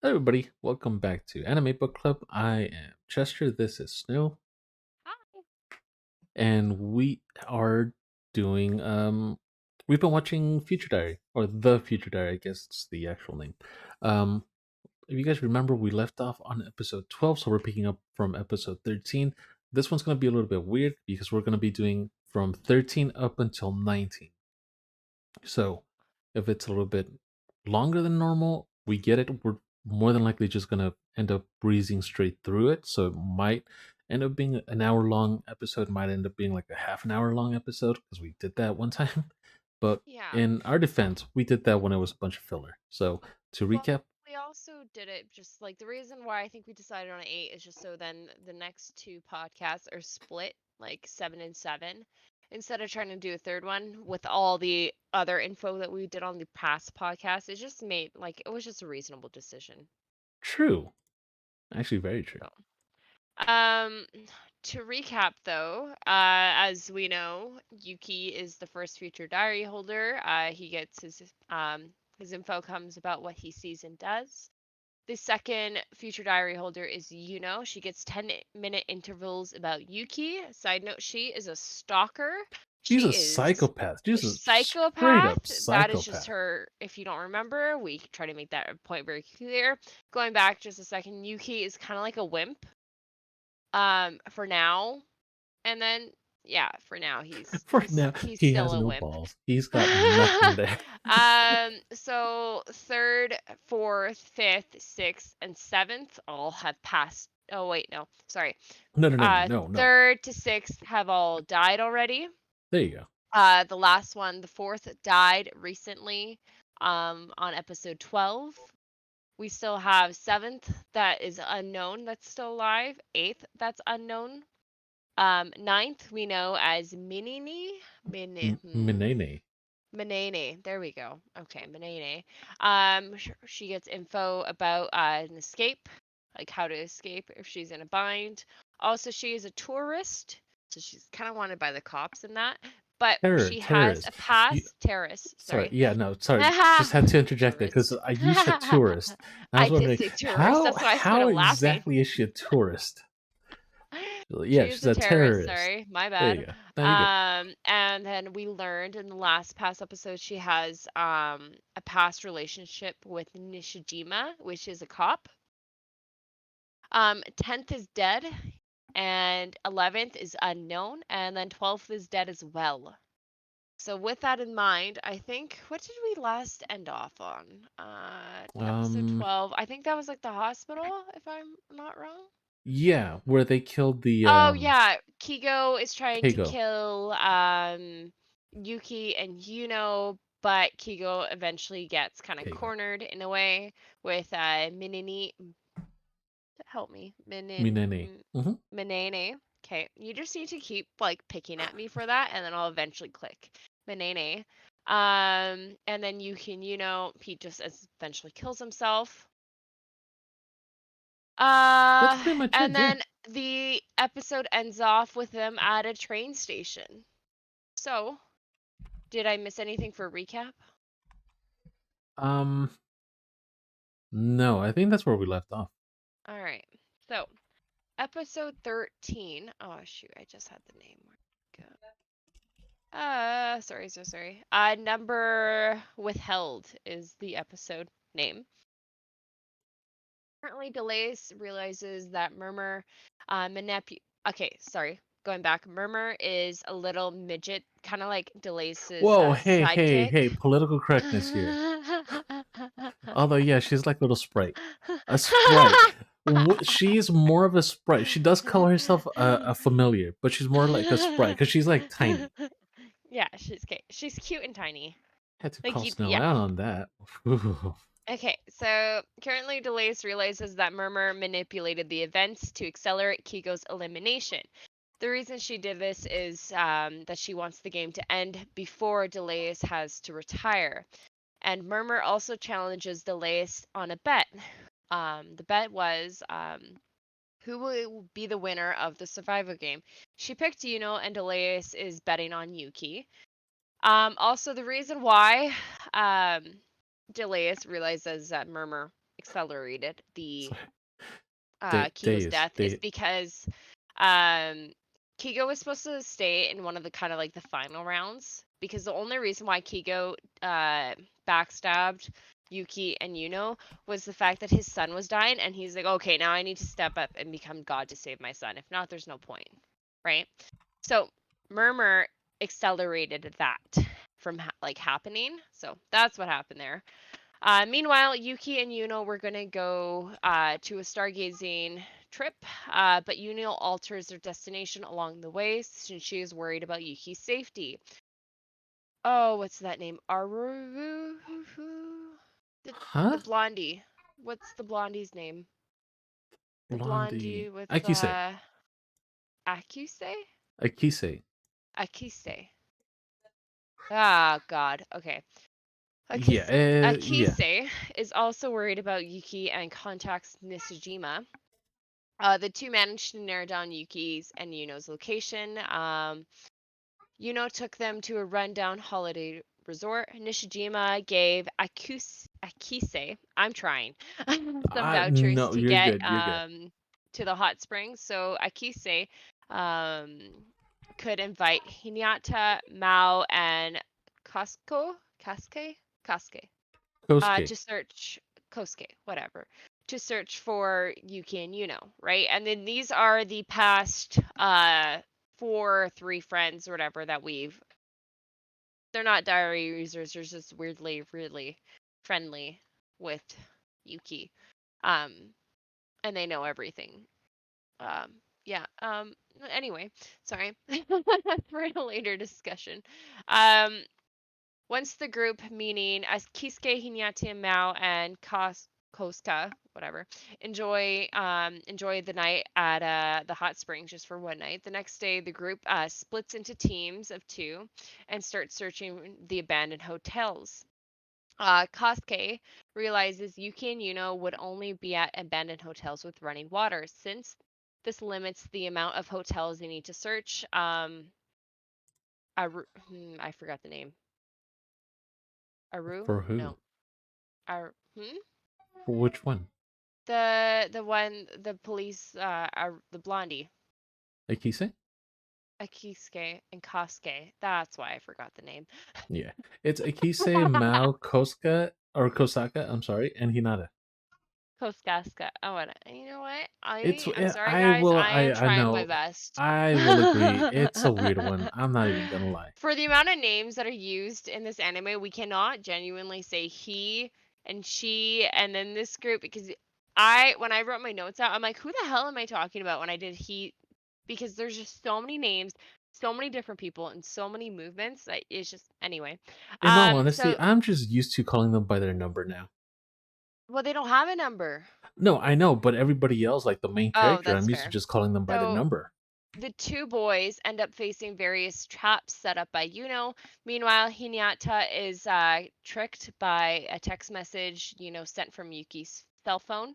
Hello, everybody. Welcome back to Anime Book Club. I am Chester. This is Snow, Hi. and we are doing. We've been watching Future Diary, or The Future Diary. I guess it's the actual name. Um, if you guys remember, we left off on episode 12, so we're picking up from episode 13. This one's going to be a little bit weird because we're going to be doing from 13 up until 19. So if it's a little bit longer than normal, we get it. We're more than likely just gonna end up breezing straight through it. So it might end up being an hour long episode, might end up being like a half an hour long episode because we did that one time. But Yeah. in our defense, we did that when it was a bunch of filler. So to Well, recap, we also did it just like the reason why I think we decided on 8 is just so then the next two podcasts are split like 7 and 7 instead of trying to do a third one with all the other info that we did on the past podcast. It just made like it was just a reasonable decision. true. Actually, very true. So, um to recap though, as we know, Yuki is the first future diary holder. He gets his info comes about what he sees and does. The second future diary holder is Yuno. She gets 10-minute intervals about Yuki. Side note, she is a stalker. She's She a is psychopath. a She's a straight psychopath. up That is just psychopath. her. If you don't remember, we try to make that point very clear. Going back just a second, Yuki is kind of like a wimp. For now, and then yeah, for now he's For he's now, he's he still has a no wimp. balls. He's got nothing there. So third, fourth, fifth, sixth, and seventh all have passed. Oh wait, no, sorry. No, no, no, no, no, no. Third to sixth have all died already. There you go. The last one, the fourth, died recently. On episode 12. We still have seventh that is unknown that's still alive. Eighth that's unknown. Ninth we know as Minini. Minene. Manene. There we go. Okay, Manene. She gets info about an escape, like how to escape if she's in a bind. Also, she is a tourist, so she's kind of wanted by the cops and that. But she has Terrorist. a You, pass. Terrorist. sorry, Sorry. yeah, no, sorry. Just Haha. had to interject there because Tourist. you said tourist, and I I was did wondering say tourist. how That's why I started laughing. exactly is she a tourist? Yeah, She is she's a a terrorist, terrorist. sorry. My There bad. you go. Now you're good. And then we learned in the last past episode she has a past relationship with Nishijima, which is a cop. 10th is dead, and 11th is unknown, and then 12th is dead as well. So with that in mind, I think what did we last end off on? Episode Um, 12. I think that was like the hospital, if I'm not wrong. yeah, where they killed the Oh yeah, Kigo is trying to Keigo. kill Yuki and Yuno, but Kigo eventually gets kind of Keigo. cornered in a way with Minini. Help me, Minene. Minene. Okay, you just need to keep like picking at me for that, and then I'll eventually click Minene. And then Yuki and Yuno, he just eventually kills himself. That's pretty much And it. Yeah. then the episode ends off with them at a train station. So, did I miss anything for recap? Um, no, I think that's where we left off. All right. So, episode 13. Oh shoot, I just had the name. Where'd it go? Sorry, so sorry. Number withheld is the episode name. Currently, Delays realizes that Murmur Okay, sorry. Going back, Murmur is a little midget, kind of like Delays' Whoa, hey, hey, sidekick. hey, political correctness here. Although, yeah, she's like a little sprite. A sprite. She's more of a sprite. She does call herself a familiar, but she's more like a sprite because she's like tiny. Yeah, she's cute and tiny. Had to Like call you, Snow yeah. out on that. Ooh. Okay, so currently Delays realizes that Murmur manipulated the events to accelerate Kigo's elimination. The reason she did this is that she wants the game to end before Delays has to retire. And Murmur also challenges Delays on a bet. The bet was who will be the winner of the Survivor game. She picked Yuno, and Delays is betting on Yuki. Also, the reason why Delays realizes that Murmur accelerated the Sorry. Kigo's Days. death is because um Kigo was supposed to stay in one of the kind of like the final rounds, because the only reason why Kigo backstabbed Yuki and Yuno was the fact that his son was dying, and he's like, okay, now I need to step up and become God to save my son. If not, there's no point, right? So Murmur accelerated that from like happening. So that's what happened there. Meanwhile, Yuki and Yuno were gonna go to a stargazing trip, but Yuno alters their destination along the way since she is worried about Yuki's safety. Oh, what's that name? Aru? The Huh? blondie. What's the blondie's name? The blondie Blondie. with Akise. Akuse? Akise. Akise. Ah, God. Okay. Yeah. Yeah. Akise is also worried about Yuki and contacts Nishijima. The two managed to narrow down Yuki's and Yuno's location. Yuno took them to a rundown holiday resort. Nishijima gave Akise, I'm trying, some vouchers No, to you're get good. You're good. to the hot springs. So Akise um, could invite Hinata, Mao, and Kaske, Kosuke. to search Kosuke, whatever, to search for Yuki and Yuno, right? And then these are the past four, three friends or whatever that we've. They're not diary users. They're just weirdly, really friendly with Yuki, um, and they know everything. Yeah. Anyway, sorry. For a later discussion. Um, Once the group, meaning as Kisuke, Hinata, Mao, and Koska, whatever, enjoy the night at the hot springs just for one night. The next day, the group splits into teams of two and starts searching the abandoned hotels. Kosuke realizes Yuki and Yuno would only be at abandoned hotels with running water, since this limits the amount of hotels they need to search. I forgot the name. Aru? For who? No. Hmm? For which one? The one, the police, the blondie, Akise? Akisuke and Kasuke. That's why I forgot the name. Yeah. It's Akise, Mao, Kosuka, or Kosaka, I'm sorry, and Hinata. Koskaska. Oh, you know what? It's I'm sorry, I guys. will I am I trying my know best. I will agree. It's a weird one. I'm not even gonna lie. For the amount of names that are used in this anime, we cannot genuinely say he and she and then this group, because when I wrote my notes out, I'm like, who the hell am I talking about when I did he? Because there's just so many names, so many different people, and so many movements that it's just anyway. In all honesty, So I'm just used to calling them by their number now. well, they don't have a number. No, I know, but everybody else, like the main Oh, character, that's I'm used to fair. just calling them by their So number. the two boys end up facing various traps set up by Yuno. Meanwhile, Hinata is tricked by a text message, sent from Yuki's cell phone.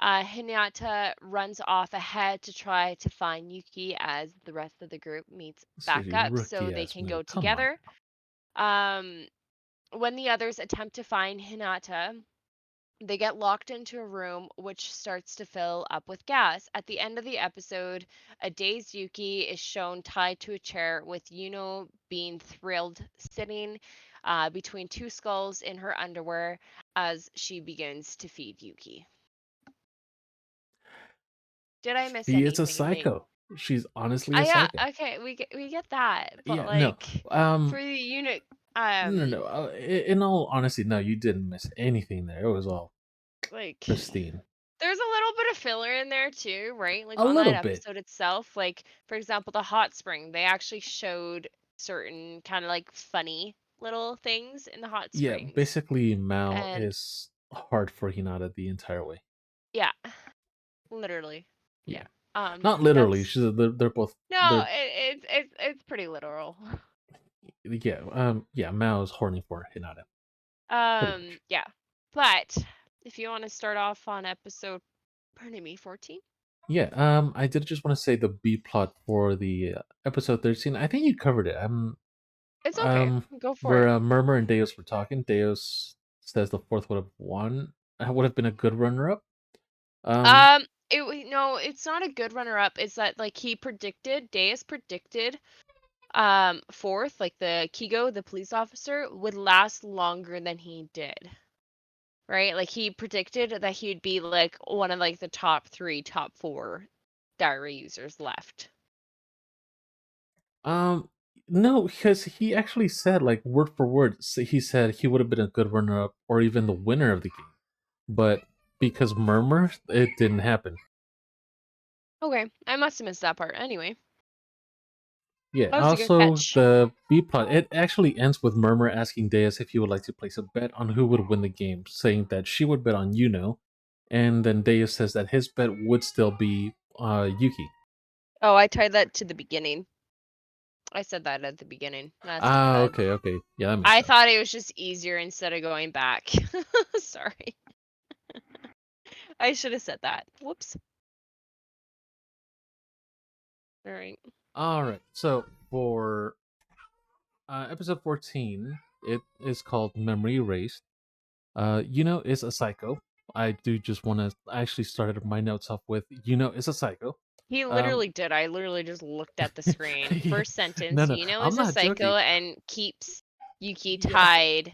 Hinata runs off ahead to try to find Yuki as the rest of the group meets back City up so rookie they ass can me. go Come on. together. Um, when the others attempt to find Hinata, they get locked into a room which starts to fill up with gas. At the end of the episode, a dazed Yuki is shown tied to a chair with Yuno being thrilled, sitting between two skulls in her underwear as she begins to feed Yuki. Did I miss She is a anything? psycho. She's honestly a Yeah, psycho. okay, we get that, but Yeah, no. like for Um the unit, no. In all honesty, no, you didn't miss anything there. It was all like pristine. there's a little bit of filler in there too, right? Like A on that little bit. episode itself, like for example, the hot spring, they actually showed certain kind of like funny little things in the hot Yeah, springs. basically Mao And is hard for Hinata the entire way. yeah, literally. Yeah. Yeah. Not literally. That's She's they're both no, they're it's pretty literal. yeah, yeah, Mao is horny for Hinata. Pretty much. Yeah. But if you want to start off on episode, pardon me, 14? Yeah, I did just want to say the B plot for the episode 13. I think you covered it. It's okay. Um, Go for where it. Murmur and Deus were talking. Deus says the fourth would have won. would have been a good runner-up. Um, No, it's not a good runner-up. It's that like Deus predicted fourth, like the Kigo, the police officer, would last longer than he did. Right? Like he predicted that he'd be like one of like the top 3, top 4 diary users left. um, no, because he actually said, like, word for word, he said he would have been a good runner-up or even the winner of the game. But because Murmur, it didn't happen. Okay, I must have missed that part. Anyway, Yeah, that was a good also catch. the B plot, it actually ends with Murmur asking Deus if he would like to place a bet on who would win the game, saying that she would bet on Yuno, and then Deus says that his bet would still be Yuki. Oh, I tied that to the beginning. I said that at the beginning. That's my Ah, bad. okay, okay. Yeah, that makes I sense. thought it was just easier instead of going back. Sorry. I should have said that. Whoops. All right. Alright, so for episode 14, it is called Memory Erased. Yuno is a psycho. I do just want to actually start my notes off with Yuno is a psycho. He Um, literally did. I literally just looked at the screen. yeah, First no, sentence, no, Yuno I'm is a not joking. psycho and keeps Yuki Yeah, tied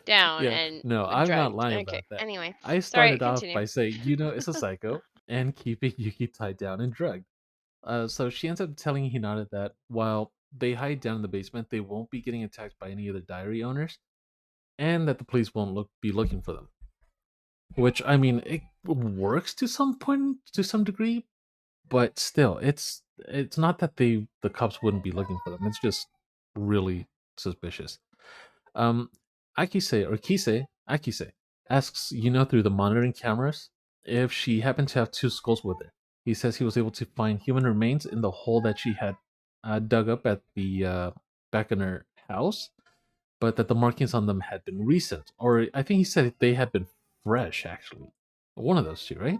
down yeah, and no, I'm not drugged. lying Okay, about that. anyway. I Sorry, started off continue. by saying Yuno is a psycho and keeping Yuki tied down and drugged. So she ends up telling Hinata that while they hide down in the basement, they won't be getting attacked by any of the diary owners, and that the police won't be looking for them. Which, I mean, it works to some point, to some degree, but still, it's not that the cops wouldn't be looking for them. It's just really suspicious. Um, Akise asks through the monitoring cameras if she happened to have two skulls with her. He says he was able to find human remains in the hole that she had dug up at the back in her house, but that the markings on them had been recent, or I think he said they had been fresh. Actually, one of those two, right?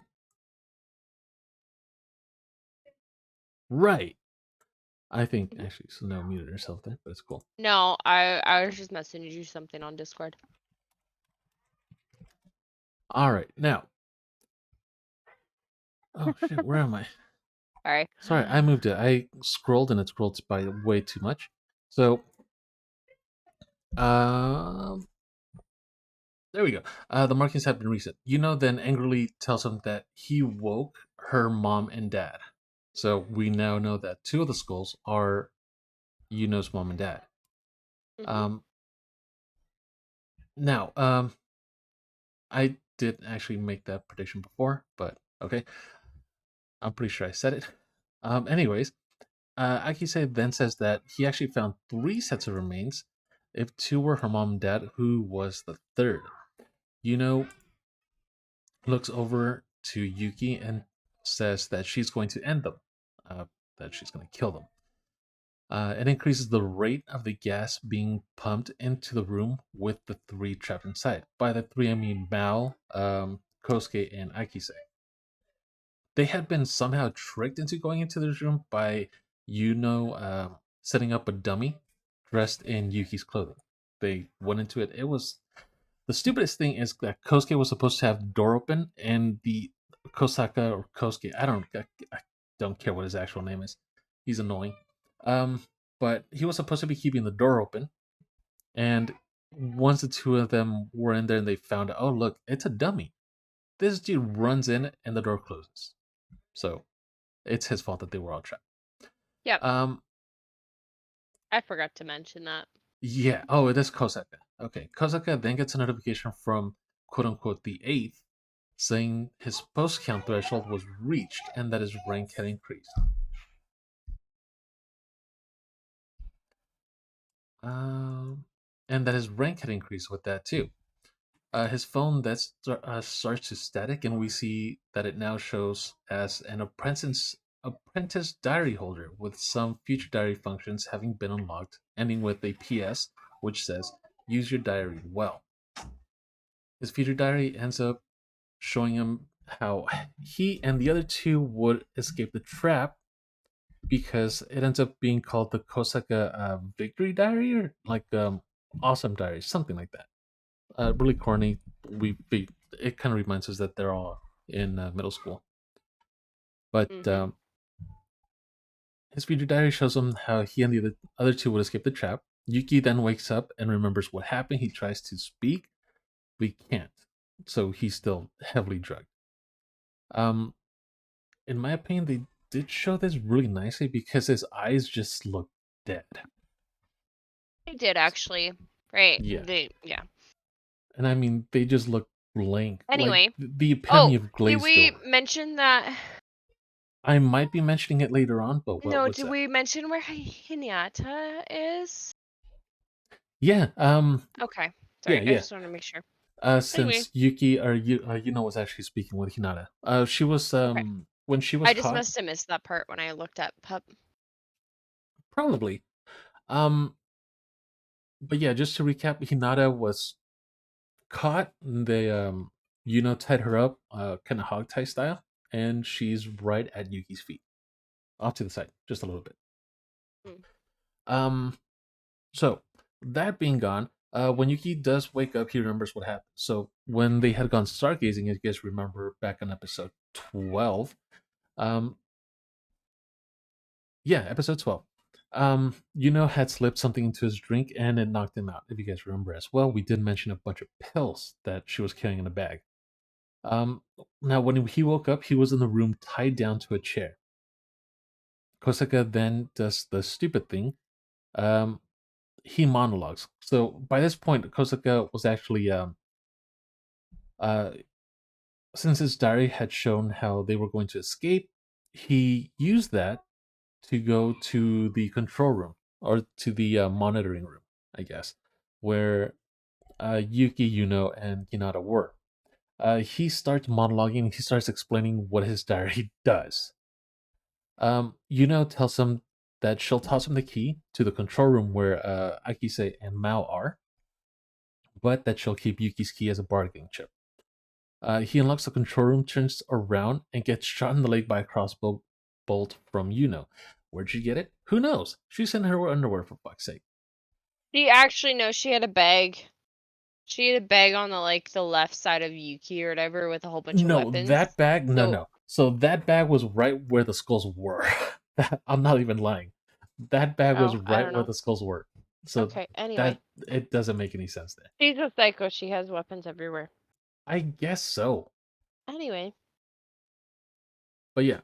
Right. I think Mhm. actually Snow muted herself there, but it's cool. No, I was just messaging you something on Discord. All right, now. Oh shit, where am I? Sorry. Sorry, I moved it. I scrolled and it scrolled by way too much. So, um, there we go. The markings have been reset. Then angrily tells him that he woke her mom and dad. So we now know that two of the skulls are Yuno's mom and dad. Hmm. Um, now, I did actually make that prediction before, but okay. I'm pretty sure I said it. Anyways, Akise then says that he actually found three sets of remains. If two were her mom and dad, who was the third? Yuno looks over to Yuki and says that she's going to end them, that she's going to kill them. It increases the rate of the gas being pumped into the room with the three trapped inside. By the three, I mean Mao, Kosuke, and Akise. They had been somehow tricked into going into this room by setting up a dummy dressed in Yuki's clothing. They went into it. It was the stupidest thing is that Kosuke was supposed to have the door open, and the Kosaka or Kosuke, I don't care what his actual name is. He's annoying. Um, but he was supposed to be keeping the door open, and once the two of them were in there and they found out, oh look, it's a dummy. This dude runs in and the door closes. So it's his fault that they were all trapped. Yep, Um, I forgot to mention that. yeah. Oh, it is Kosaka. Okay. Kosaka then gets a notification from quote unquote the eighth saying his post count threshold was reached and that his rank had increased. Um, and that his rank had increased with that too. His phone starts to static, and we see that it now shows as an apprentice diary holder with some future diary functions having been unlocked, ending with a PS which says "Use your diary well." His future diary ends up showing him how he and the other two would escape the trap because it ends up being called the Kosaka Victory Diary or like Awesome Diary, something like that. Really corny. it kind of reminds us that they're all in middle school. But Mhm. his future diary shows him how he and the other two would escape the trap. Yuki then wakes up and remembers what happened. He tries to speak, but he can't. So he's still heavily drugged. Um, in my opinion, they did show this really nicely because his eyes just look dead. They did actually. Right. Yeah. Yeah. And I mean, they just look blank, like Anyway. the epitome Oh, of did glazed we over. mention that? I might be mentioning it later on, but No, what's did that? we mention where Hinata is? Yeah, Okay. yeah, Sorry, I yeah. just wanted to make sure. Anyway, Since Yuki or was actually speaking with Hinata. She was okay. when she was I just caught, must have missed that part when I looked at pup. probably. Um, but yeah, just to recap, Hinata was caught. They tied her up, kind of hog tie style, and she's right at Yuki's feet, off to the side, just a little bit. Mm. Um, so that being gone, when Yuki does wake up, he remembers what happened. So when they had gone stargazing, as you guys remember back on episode 12, um, yeah, episode 12. Had slipped something into his drink and it knocked him out. If you guys remember as well, we did mention a bunch of pills that she was carrying in a bag. Um, Now, when he woke up, he was in the room tied down to a chair. Kosaka then does the stupid thing. Um, he monologues. So by this point, Kosaka was actually, uh, since his diary had shown how they were going to escape, he used that to go to the control room or to the monitoring room, I guess, where Yuki, and Hinata were. He starts monologuing. He starts explaining what his diary does. Tells him that she'll toss him the key to the control room where Akise and Mao are, but that she'll keep Yuki's key as a bargaining chip. He unlocks the control room, turns around, and gets shot in the leg by a crossbow bolt from Yuno. Where'd she get it? Who knows? She's in her underwear, for fuck's sake. She actually knows she had a bag. She had a bag on the left side of Yuki or whatever with a whole bunch of No, weapons. that bag, no, So no. So that bag was right where the skulls were. I'm not even lying. That bag was oh, I right don't where know. the skulls were. So Okay. Anyway, that it doesn't make any sense there. she's a psycho. She has weapons everywhere. I guess so. Anyway. But yeah,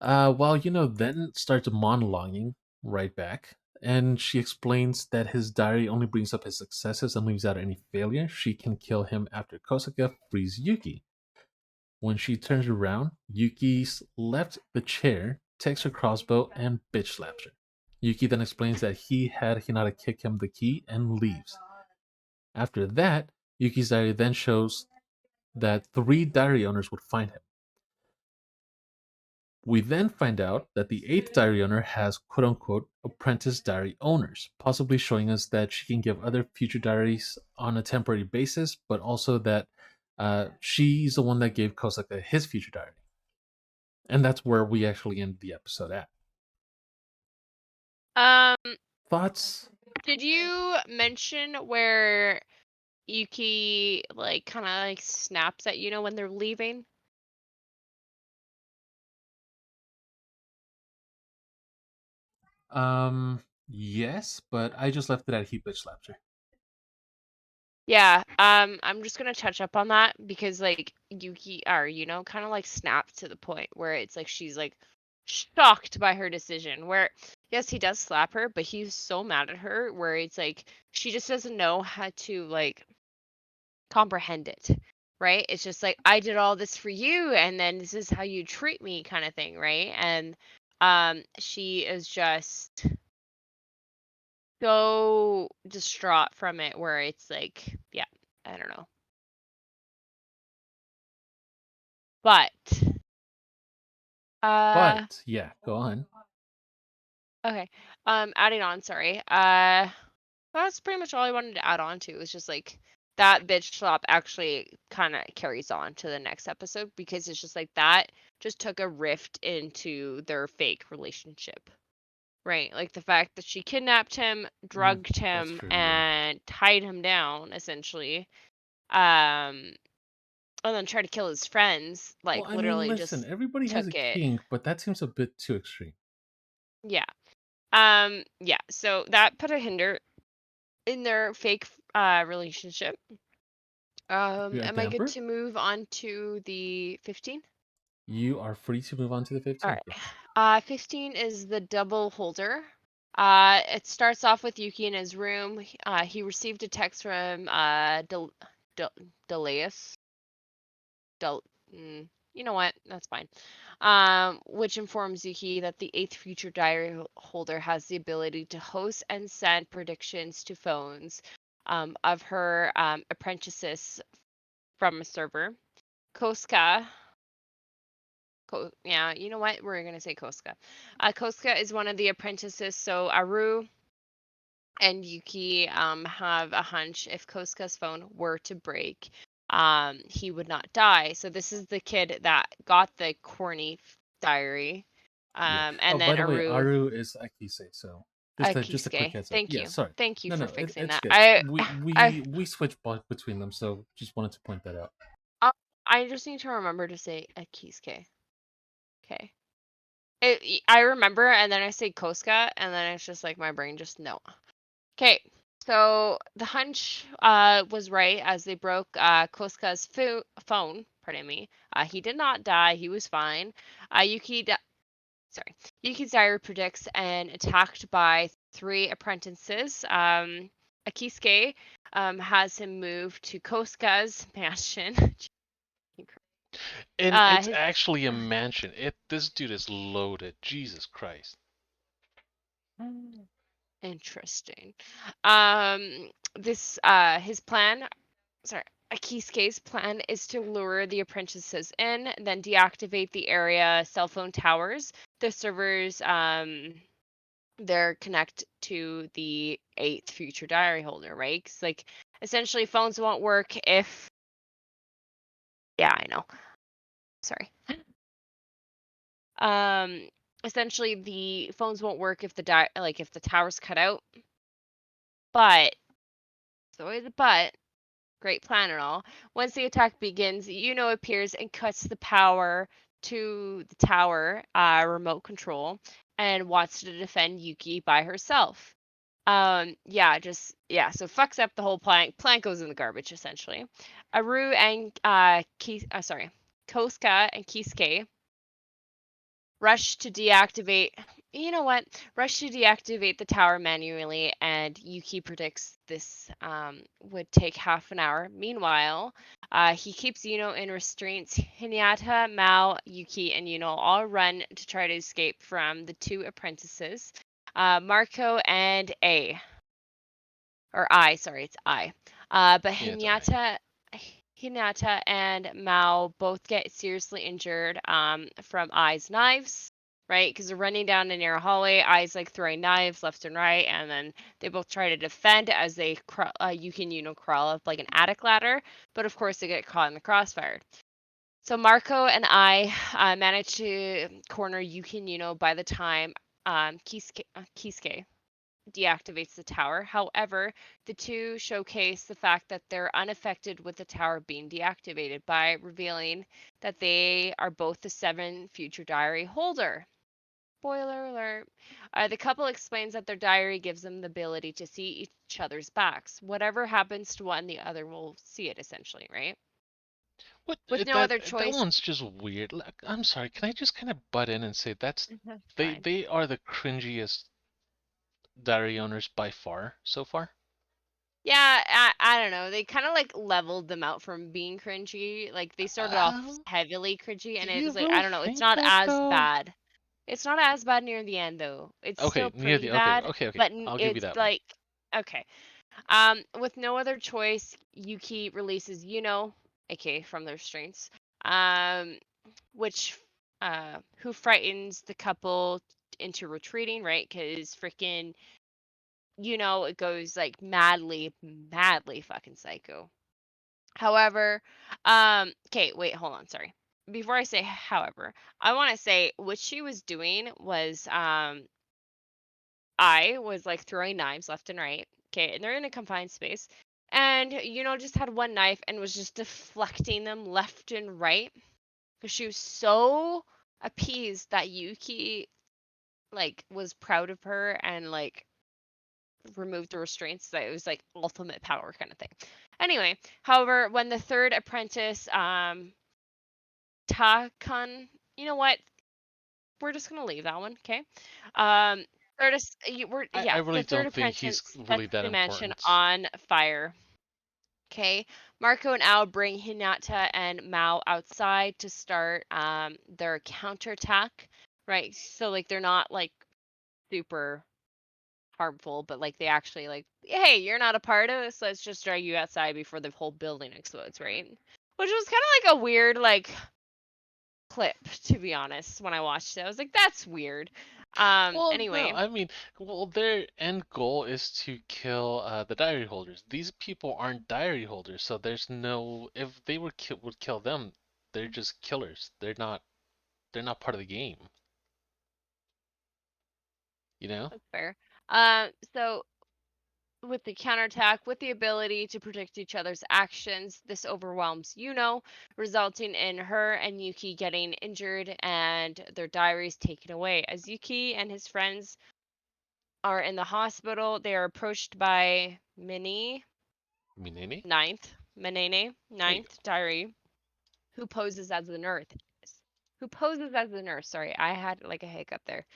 while then starts monologuing right back, and she explains that his diary only brings up his successes and leaves out any failure. She can kill him after Kosaka frees Yuki. When she turns around, Yuki's left the chair, takes her crossbow, and bitch slaps her. Yuki then explains that he had Hinata kick him the key and leaves. After that, Yuki's diary then shows that three diary owners would find him. We then find out that the eighth diary owner has quote unquote apprentice diary owners, possibly showing us that she can give other future diaries on a temporary basis, but also that she's the one that gave Kosaka his future diary. And that's where we actually end the episode at. Um, Thoughts? did you mention where Yuki kind of snaps at when they're leaving? Yes, but I just left it at he bitch slapped her. Yeah, I'm just gonna touch up on that because Yuki or kind of snaps to the point where it's like she's shocked by her decision. Where yes, he does slap her, but he's so mad at her where it's like she just doesn't know how to comprehend it. Right? It's just like I did all this for you and then this is how you treat me kind of thing, right? And she is just so distraught from it where it's like, yeah, I don't know. But uh But yeah, go on. okay. Adding on, sorry. That's pretty much all I wanted to add on to. It's just that bitch slap actually kind of carries on to the next episode because it's just that just took a rift into their fake relationship. Right? Like the fact that she kidnapped him, drugged That's him, true, yeah. and tied him down essentially. Um, and then tried to kill his friends, Well, like I mean, literally listen, just everybody has a took it. kink, but that seems a bit too extreme. Yeah. Yeah. So that put a hinder in their fake relationship. Yeah, Am I good damper. to move on to the 15? You are free to move on to the All 15. right. Yes. 15 is the double holder. It starts off with Yuki in his room. He received a text from Del- Delius. Del- you know what? That's fine. Which informs Yuki that the eighth future diary holder has the ability to host and send predictions to phones of her apprentices from a server. Koska. Yeah, you know what? We're gonna say Koska. Koska is one of the apprentices, so Aru and Yuki have a hunch if Koska's phone were to break, he would not die. So this is the kid that got the corny diary, Yeah. Oh, and by then the way, Aru Aru is Akise, so just a quick Kisuke. heads up. Yeah, sorry. Thank you No, for no, fixing it's that. good. I We I we we switch between them, so just wanted to point that out. I I just need to remember to say Kisuke. Okay. I remember, and then I say Koska, and then it's just like my brain just no. Okay, so the hunch was right as they broke Koska's phone. Pardon me. He did not die. He was fine. Sorry. Yuki's diary predicts an attacked by three apprentices. Akisuke has him moved to Koska's mansion. And it's His actually a mansion. This dude is loaded. Jesus Christ. Interesting. This his plan sorry, Akisuke's plan is to lure the apprentices in, then deactivate the area cell phone towers. The servers they're connect to the eighth future diary holder, right? 'Cause, like essentially phones won't work if yeah, I know. Sorry. Um essentially the phones won't work if if the towers cut out. But so is but great plan and all. Once the attack begins, Yuno appears and cuts the power to the tower remote control and wants to defend Yuki by herself. Yeah, just yeah, so fucks up the whole plan. Plan goes in the garbage essentially. Aru and Koska and Kisuke rush to deactivate. You know what? Rush to deactivate the tower manually, and Yuki predicts this would take half an hour. Meanwhile, he keeps Yuno in restraints. Hinata, Mao, Yuki, and Yuno all run to try to escape from the two apprentices, Marco and A or I, sorry, it's I. But Yeah, it's I. Hinata and Mao both get seriously injured from I's knives, right? Because they're running down a narrow hallway. I's like throwing knives left and right, and then they both try to defend as they you can crawl up like an attic ladder, but of course they get caught in the crossfire. So Marco and I managed to corner Yukin by the time Kisuke deactivates the tower. However, the two showcase the fact that they're unaffected with the tower being deactivated by revealing that they are both the seven future diary holder. Spoiler alert. The couple explains that their diary gives them the ability to see each other's backs. Whatever happens to one, the other will see it essentially, right? What With no other that choice. one's just weird. Like, I'm sorry, can I just kind of butt in and say That's they fine. they are the cringiest diary owners by far so far? Yeah, I don't know. They kind of like leveled them out from being cringy. Like they started off Um, heavily cringy, do and you it's like really I don't know. It's think not that as though? bad. It's not as bad near the end though. It's still Okay, near pretty the okay, bad, okay, okay. but I'll give you it's that one. like okay. With no other choice, Yuki releases aka from their strengths, um, which who frightens the couple into retreating, right? Because freaking it goes like madly fucking psycho. However, okay, wait, hold on, sorry. Before I say however, I want to say what she was doing was I was like throwing knives left and right. Okay, and they're in a confined space. And just had one knife and was just deflecting them left and right because she was so appeased that Yuki like was proud of her and like removed the restraints, that it was like ultimate power kind of thing. Anyway, however, when the third apprentice Takan, you know what? We're just gonna leave that one, okay? Third, I the really third don't think he's apprentice really sets that the mansion important. on fire. Okay, Marco and Al bring Hinata and Mao outside to start their counterattack. Right, so like they're not like super harmful, but like they actually like, hey, you're not a part of this. Let's just drag you outside before the whole building explodes, right? Which was kind of like a weird like clip, to be honest. When I watched it, I was like, that's weird. Well, no, Anyway, I mean, well, their end goal is to kill the diary holders. These people aren't diary holders, so there's no. If they would kill them, they're just killers. They're not part of the game, you know? that's fair. So with the counterattack, with the ability to predict each other's actions, this overwhelms Yuno, resulting in her and Yuki getting injured and their diaries taken away. As Yuki and his friends are in the hospital, they are approached by Minene? Minene, There you go. ninth diary, who poses as the nurse. Who poses as the nurse? Sorry, I had like a hiccup there.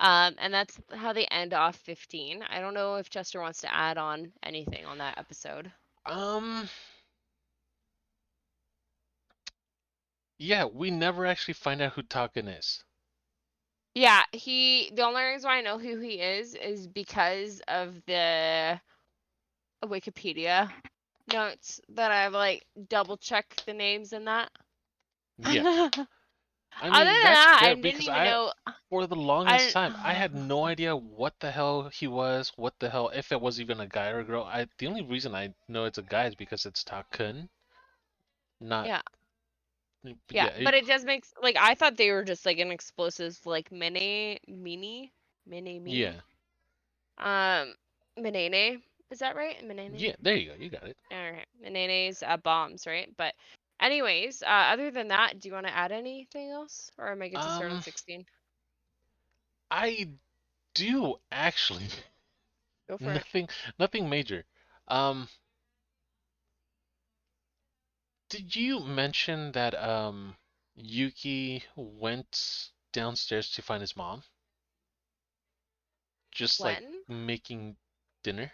And that's how they end off 15. I don't know if Chester wants to add on anything on that episode. Um, yeah, we never actually find out who Taken is. Yeah, the only reason why I know who he is because of the Wikipedia notes that I've like double checked the names in that. Yeah, Other I than mean that's that, I fair didn't because even know. for the longest I time, I had no idea what the hell he was, what the hell, if it was even a guy or a girl. The only reason I know it's a guy is because it's Takun, not, yeah, yeah, yeah, but it just makes like I thought they were just like an explosive like mini me yeah, Menene. Is that right? Menene? yeah. There you go, you got it. Alright. Menene's bombs, right? But anyways, other than that, do you want to add anything else? Or am I good to start on Um, 16? I do actually. Go for it. Nothing, nothing major. Um, did you mention that Yuki went downstairs to find his mom? Just like When? making dinner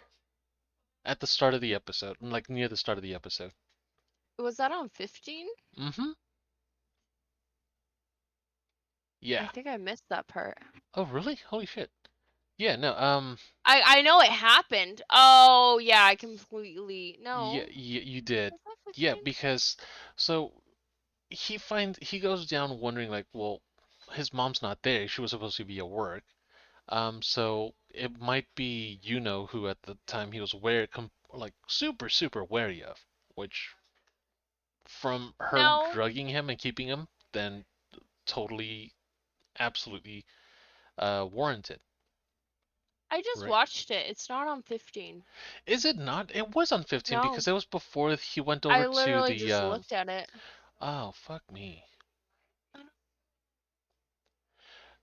at the start of the episode, like near the start of the episode. Was that on 15? Mm-hmm. I Yeah. think I missed that part. Oh, really? Holy shit. Yeah, no, I know it happened. Oh, yeah, I completely. yeah, No. you did. Was that Yeah, 15? because so he goes down wondering like, well, his mom's not there. She was supposed to be at work. So it might be who at the time he was like super super wary of, which from her No. drugging him and keeping him, then totally absolutely warranted, I just right? watched it. It's not on 15. Is it not? It was on 15 No. because it was before he went over I to literally the just looked at it. oh fuck me.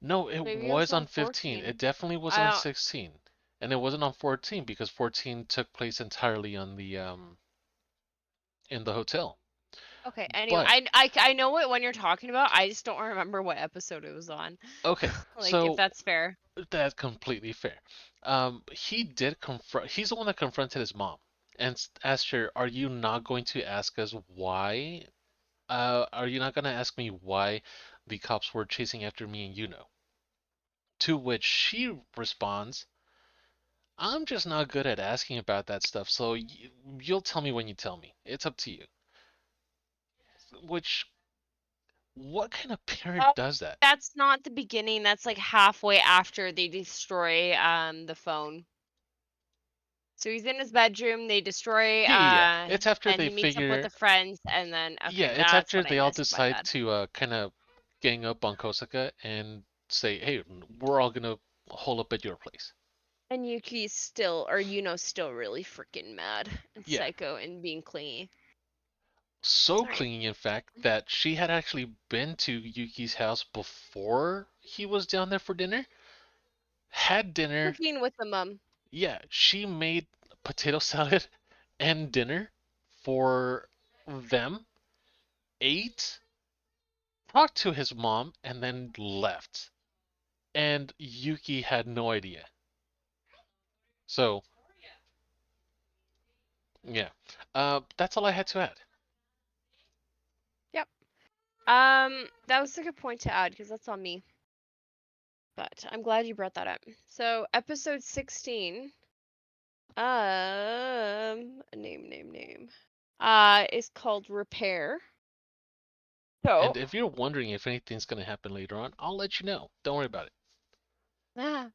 No, it Maybe it was was on on 15. It 14. definitely was I on don't. 16. And it wasn't on 14 because 14 took place entirely on the in the hotel. Okay, anyway, But I know what one you're talking about. I just don't remember what episode it was on. okay, Like, if so that's fair. that's completely fair. He did confront. He's the one that confronted his mom and asked her, "Are you not going to ask us why? Are you not going to ask me why the cops were chasing after me and To which she responds, "I'm just not good at asking about that stuff. So you'll tell me when you tell me. It's up to you." Which, what kind of parent Oh, does that? that's not the beginning. That's like halfway after they destroy the phone. So he's in his bedroom. They destroy. Yeah, yeah, yeah. It's after Then they he meets up with figure the friends, and then Yeah, okay, it's that's after what I they all missed. My decide bad. to kind of gang up on Kosaka and say, "Hey, we're all gonna hole up at your place." And Yuki's still, or still really freaking mad and Yeah, psycho and being clingy. so All right. clingy, in fact, that she had actually been to Yuki's house before he was down there for dinner, had dinner. Cooking with the mom. Yeah, she made potato salad and dinner for them, ate, talked to his mom, and then left. And Yuki had no idea. So, yeah. That's all I had to add. Yep. That was a good point to add because that's on me. But I'm glad you brought that up. So episode 16, name, is called Repair. So, And if you're wondering if anything's going to happen later on, I'll let you know. Don't worry about it. ah,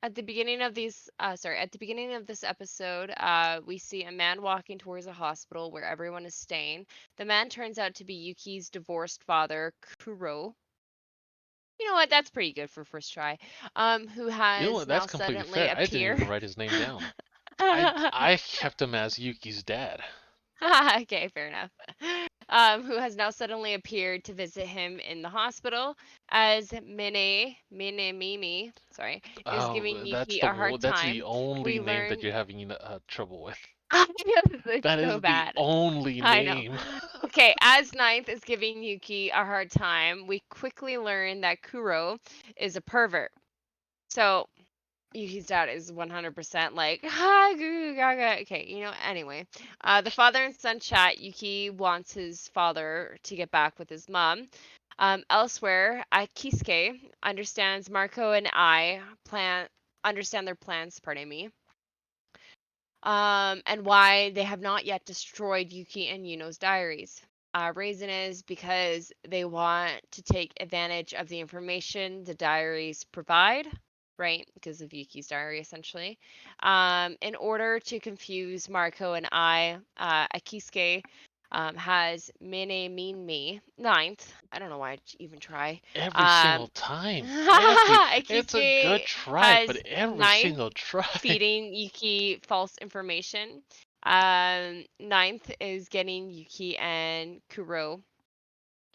at the beginning of this episode, we see a man walking towards a hospital where everyone is staying. The man turns out to be Yuki's divorced father, Kuro. You know what? That's pretty good for first try. Who You know has what? now That's completely suddenly fair. I didn't appeared. even write his name down. I kept him as Yuki's dad. Okay, fair enough. Who has now suddenly appeared to visit him in the hospital as Mimi, sorry, is giving Oh, Yuki a hard that's the time. only We name that learn. you're having trouble with. It's That so is the bad. only I know. name. Okay, as Ninth is giving Yuki a hard time, we quickly learn that Kuro is a pervert. So Yuki's dad is 100% like, ha, goo, gaga. Okay, anyway. The father and son chat. Yuki wants his father to get back with his mom. Elsewhere, Kisuke understands Marco and I understand their plans, pardon me, and why they have not yet destroyed Yuki and Yuno's diaries. Reason is because they want to take advantage of the information the diaries provide, right? Because of Yuki's diary, essentially. In order to confuse Marco and I, Akisuke has Mine Mean Me ninth. I don't know why I'd even try. Every single Um, time. It's a good Akisuke try, but has every ninth single try. feeding Yuki false information. Ninth is getting Yuki and Kuro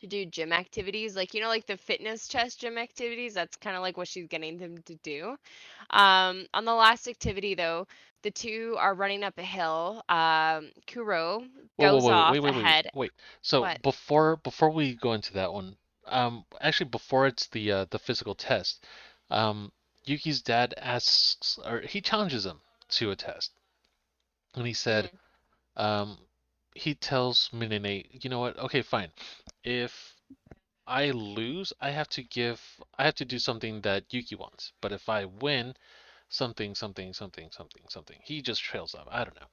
to do gym activities, like like the fitness chest gym activities. That's kind of like what she's getting them to do. On the last activity though, the two are running up a hill. Kuro Whoa, whoa, goes whoa, wait, off wait, wait, ahead. wait. So What? before we go into that one, actually before it's the physical test, um, Yuki's dad asks or he challenges him to a test, and he said, Mm. um, he tells Minene, you know what? Okay, fine. If I lose, I have to do something that Yuki wants. But if I win, something, something, something, something, something. He just trails off. I don't know.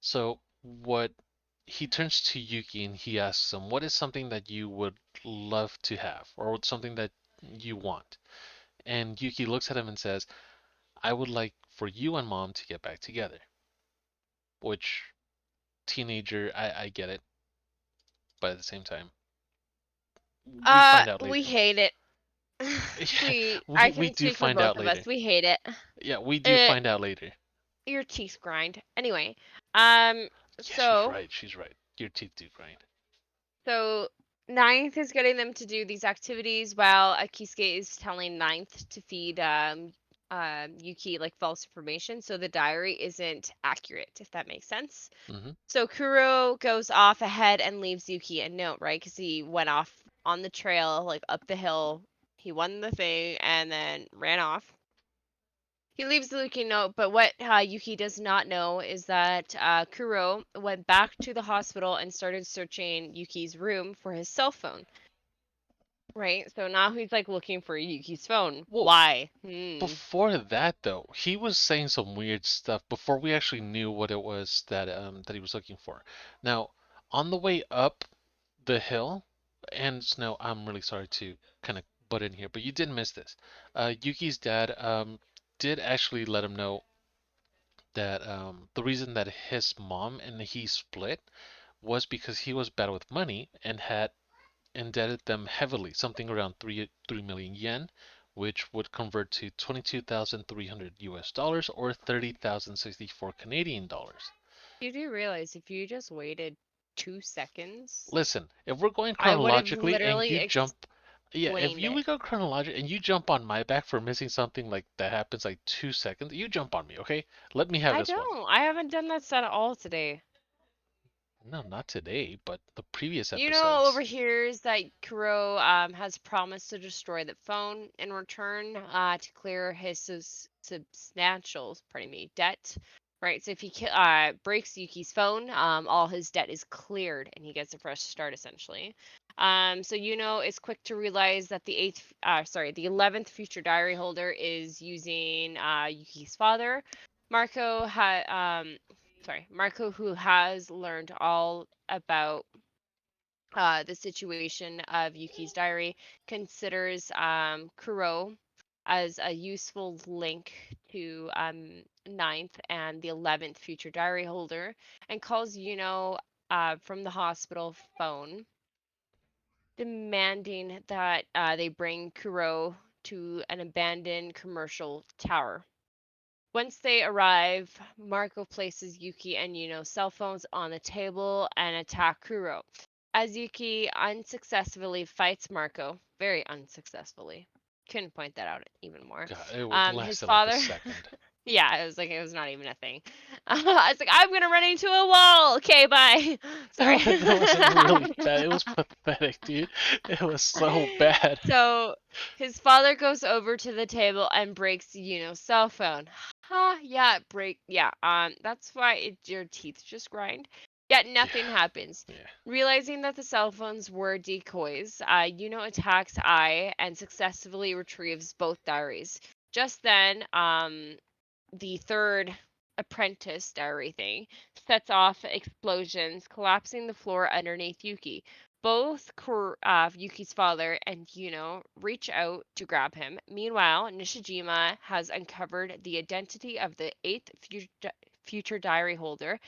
So what he turns to Yuki and he asks him, "What is something that you would love to have, or something that you want?" And Yuki looks at him and says, "I would like for you and mom to get back together." Which teenager, I get it, but at the same time, we find out We later. hate it. Yeah, I we can do speak for find both out of us. later. We hate it. Yeah, we do It find out later. Your teeth grind. Anyway, um, Yeah, she's so right. She's right. Your teeth do grind. so Ninth is getting them to do these activities while Akisuke is telling Ninth to feed Yuki like false information, so the diary isn't accurate, if that makes sense. Hmm. So Kuro goes off ahead and leaves Yuki a note, right? Because he went off on the trail, like up the hill. He won the thing and then ran off. He leaves the Yuki note, but what Yuki does not know is that Kuro went back to the hospital and started searching Yuki's room for his cell phone. Right? So now he's like looking for Yuki's phone. Well, Why? before that though, he was saying some weird stuff before we actually knew what it was that he was looking for. Now, on the way up the hill, and Snow, I'm really sorry to kind of butt in here, but you did miss this. Yuki's dad did actually let him know that the reason that his mom and he split was because he was bad with money and had indebted them heavily, something around 3 million yen, which would convert to 22,300 US dollars or 30,064 Canadian dollars. You do realize if you just waited 2 seconds, Listen, if we're going I would have chronologically and literally you jump, yeah, if explained you it. we go chronologically and you jump on my back for missing something like that happens like 2 seconds, you jump on me, okay? Let me have I this one. don't. I haven't done that set at all today. No, not today, but the previous You know, over episodes. here is that Kuro has promised to destroy the phone in return to clear his substantial, pardon me, debt. Right, so if he breaks Yuki's phone, all his debt is cleared and he gets a fresh start essentially. So is quick to realize that the 11th future diary holder is using Yuki's father, Marco. Marco, who has learned all about the situation of Yuki's diary, considers Kuro as a useful link to ninth and the 11th future diary holder, and calls from the hospital phone, demanding that they bring Kuro to an abandoned commercial tower. Once they arrive, Marco places Yuki and Yuno's cell phones on the table and attack Kuro. As Yuki unsuccessfully fights Marco, very unsuccessfully, couldn't point that out even more. God, it would His lasted like a father, second. yeah, it was not even a thing. I was like, I'm gonna run into a wall. Okay, bye. Sorry. That wasn't really bad. It was pathetic, dude. It was so bad. So his father goes over to the table and breaks Yuno's cell phone. Ha, yeah, break. Yeah, that's why your teeth just grind. Yet Yeah, nothing happens. yeah. Realizing that the cell phones were decoys, Yuno attacks I and successfully retrieves both diaries. Just then, the third apprentice diary thing sets off explosions, collapsing the floor underneath Yuki. Both Yuki's father and reach out to grab him. Meanwhile, Nishijima has uncovered the identity of the eighth future diary holder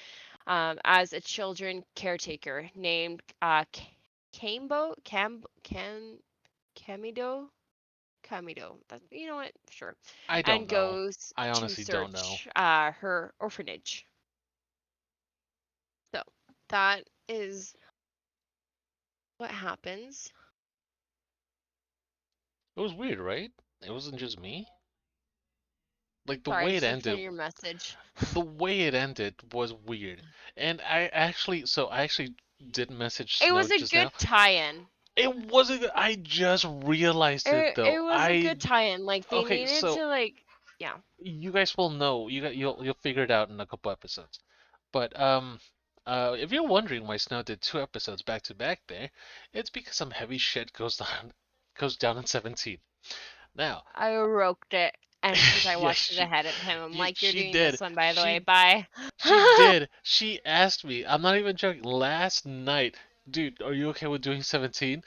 as a children caretaker named Kambo Kamido. Kamido. That's, you know what? Sure. I don't And know. goes I to honestly don't know. search her orphanage. So that is what happens. It was weird, right? It wasn't just me. Like the Sorry, I way it just looked at ended, your message. the way it ended was weird. And I actually did message It Snow was a just good now. tie-in. It wasn't. I just realized it It though. was a good tie-in. Like they Okay, needed so to like, yeah. you guys will know. You'll figure it out in a couple episodes. But if you're wondering why Snow did two episodes back to back there, it's because some heavy shit goes down in 17. Now, I wrote it, and since I yeah, watched it ahead of him, I'm like, "You're she doing this did. one, by the way. She Bye." she did. She asked me. I'm not even joking. Last night, dude, are you okay with doing 17?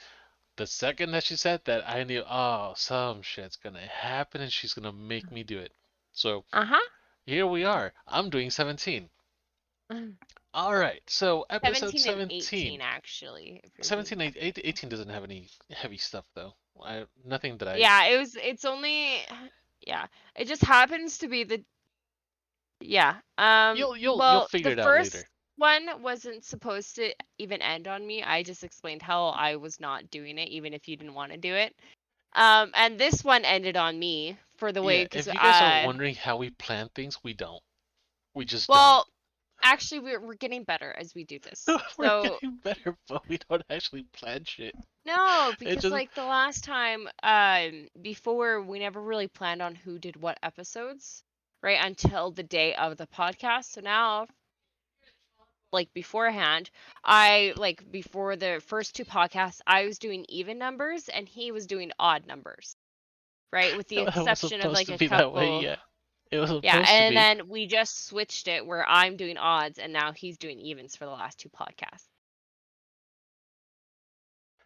The second that she said that, I knew, oh, some shit's gonna happen and she's gonna make me do it. So Uh-huh. here we are. I'm doing 17. All right. So episode 17 and 18, 17. actually, if you're being 17, technical. 18 doesn't have any heavy stuff though. Nothing that I. Yeah, it's only yeah. It just happens to be the yeah. You'll Well, figure the it out first later. one wasn't supposed to even end on me. I just explained how I was not doing it even if you didn't want to do it. And this one ended on me for the way Yeah. cuz If you guys are wondering how we plan things, we don't. We just don't. well, actually we're getting better as we do this. We're So getting better, but we don't actually plan shit. no, It because just like the last time, before we never really planned on who did what episodes, right? Until the day of the podcast. So now, like beforehand, before the first two podcasts, I was doing even numbers and he was doing odd numbers, right? With the it was exception of supposed like to a be that way. couple. Yeah. It was Yeah, supposed to and be. then we just switched it where I'm doing odds and now he's doing evens for the last two podcasts.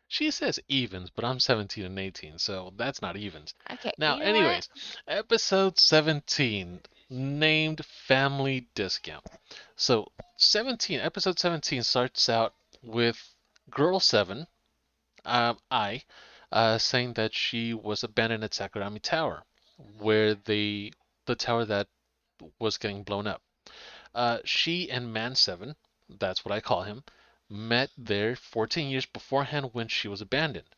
She says evens, but I'm 17 and 18, so that's not evens. Okay, Now, you know what? anyways, episode 17, named Family Discount. So, episode 17 starts out with Girl 7, I, saying that she was abandoned at Sakurami Tower, where the tower that was getting blown up. She and Man 7, that's what I call him, met there 14 years beforehand when she was abandoned.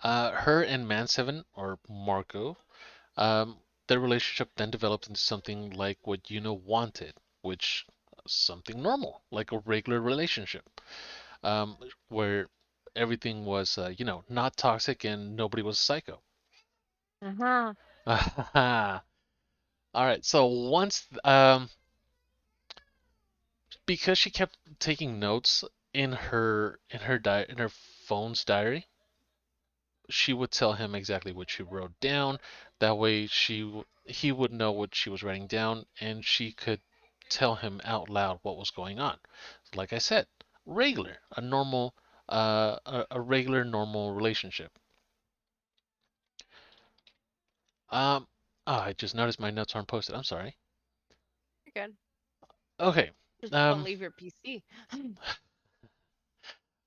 Her and Man 7, or Marco, their relationship then developed into something like what Yuno wanted, which something normal, like a regular relationship, where everything was, not toxic and nobody was a psycho. Uh-huh. All right, so because she kept taking notes in her phone's diary, she would tell him exactly what she wrote down. That way, he would know what she was writing down, and she could tell him out loud what was going on. Like I said, a regular normal relationship. Um, I just noticed my notes aren't posted. I'm sorry. You're good. Okay. Just don't Um. leave your PC.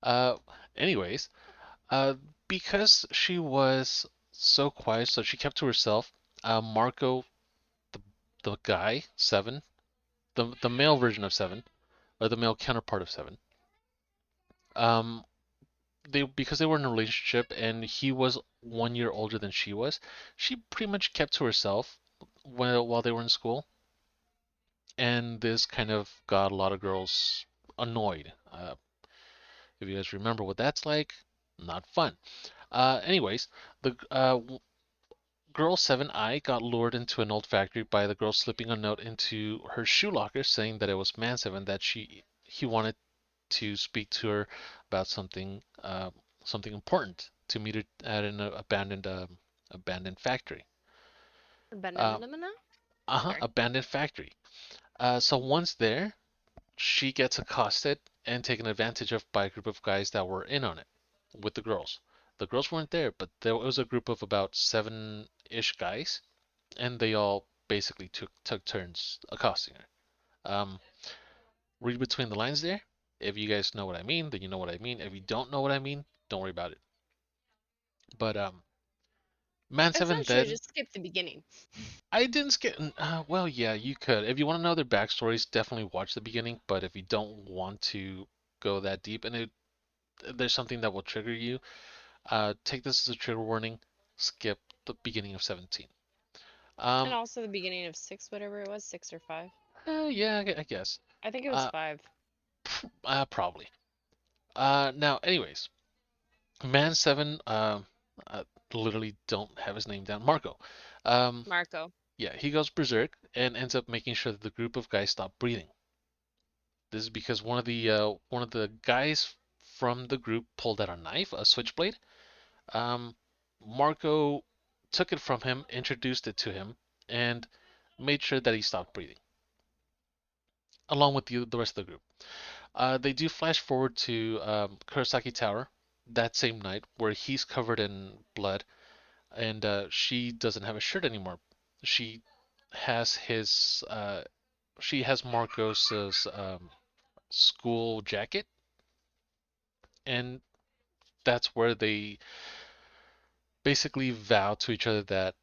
Uh. Anyways, Uh, because she was so quiet, so she kept to herself. Marco, the the guy, Seven, the male version of Seven, or the male counterpart of Seven. Um, they because they were in a relationship and he was 1 year older than she was. She pretty much kept to herself while they were in school, and this kind of got a lot of girls annoyed. If you guys remember what that's like, not fun. Anyways, the Girl 7i got lured into an old factory by the girl slipping a note into her shoe locker saying that it was Man 7 that he wanted to speak to her about something important to meet her at an abandoned factory. Uh, Banana? Sorry. abandoned factory. So once there, she gets accosted and taken advantage of by a group of guys that were in on it with the girls. The girls weren't there, but there was a group of about seven-ish guys and they all basically took turns accosting her. Um, Read between the lines there. If you guys know what I mean, then you know what I mean. If you don't know what I mean, don't worry about it. But Man Seven Essentially, Dead, just skip the beginning. I didn't skip. Well, yeah, you could. If you want to know their backstories, definitely watch the beginning. But if you don't want to go that deep, and there's something that will trigger you, take this as a trigger warning. Skip the beginning of 17. And Um, also the beginning of 6, whatever it was, 6 or 5. yeah, I guess. I think it was Uh, 5. Probably. Now, anyways, Man Seven, uh, literally don't have his name down. Marco. Um, Marco. yeah, he goes berserk and ends up making sure that the group of guys stop breathing. This is because one of the guys from the group pulled out a knife, a switchblade. Um, Marco took it from him, introduced it to him, and made sure that he stopped breathing, along with the rest of the group. They do flash forward to Kurosaki Tower that same night, where he's covered in blood and she doesn't have a shirt anymore. She has his she has Marcos's school jacket, and that's where they basically vow to each other that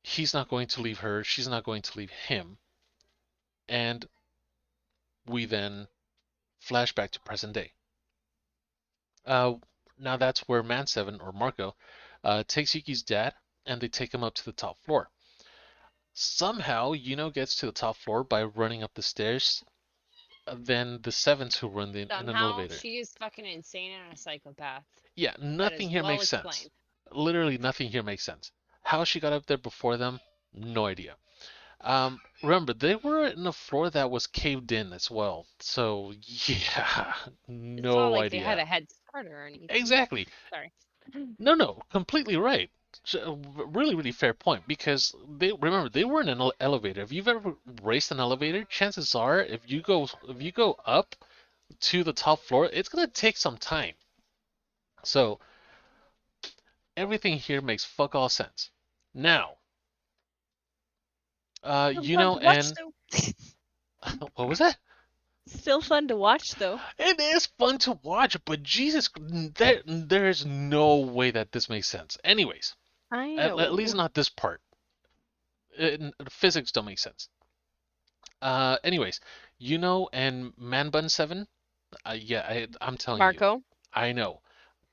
he's not going to leave her, she's not going to leave him, and we then flash back to present day. Uh, Now that's where Man Seven or Marco takes Yuki's dad, and they take him up to the top floor. Somehow, Yuno gets to the top floor by running up the stairs than the sevens who were in an Somehow, elevator. she is fucking insane and a psychopath. Yeah, That nothing is here well makes sense. explained. Literally nothing here makes sense. How she got up there before them, no idea. Remember, they were in a floor that was caved in as well. So, yeah, It's not no like they had idea. a head start or anything. Exactly. Sorry. No, completely right. Really, really fair point because they were in an elevator. If you've ever raced an elevator, chances are if you go up to the top floor, it's gonna take some time. So everything here makes fuck all sense. Now, But what and so? what was that? Still fun to watch, though. It is fun to watch, but Jesus, there is no way that this makes sense. Anyways, I at least know. not this part. Physics don't make sense. Anyways, and Man Bun 7? Yeah, I'm telling you, Marco. I know.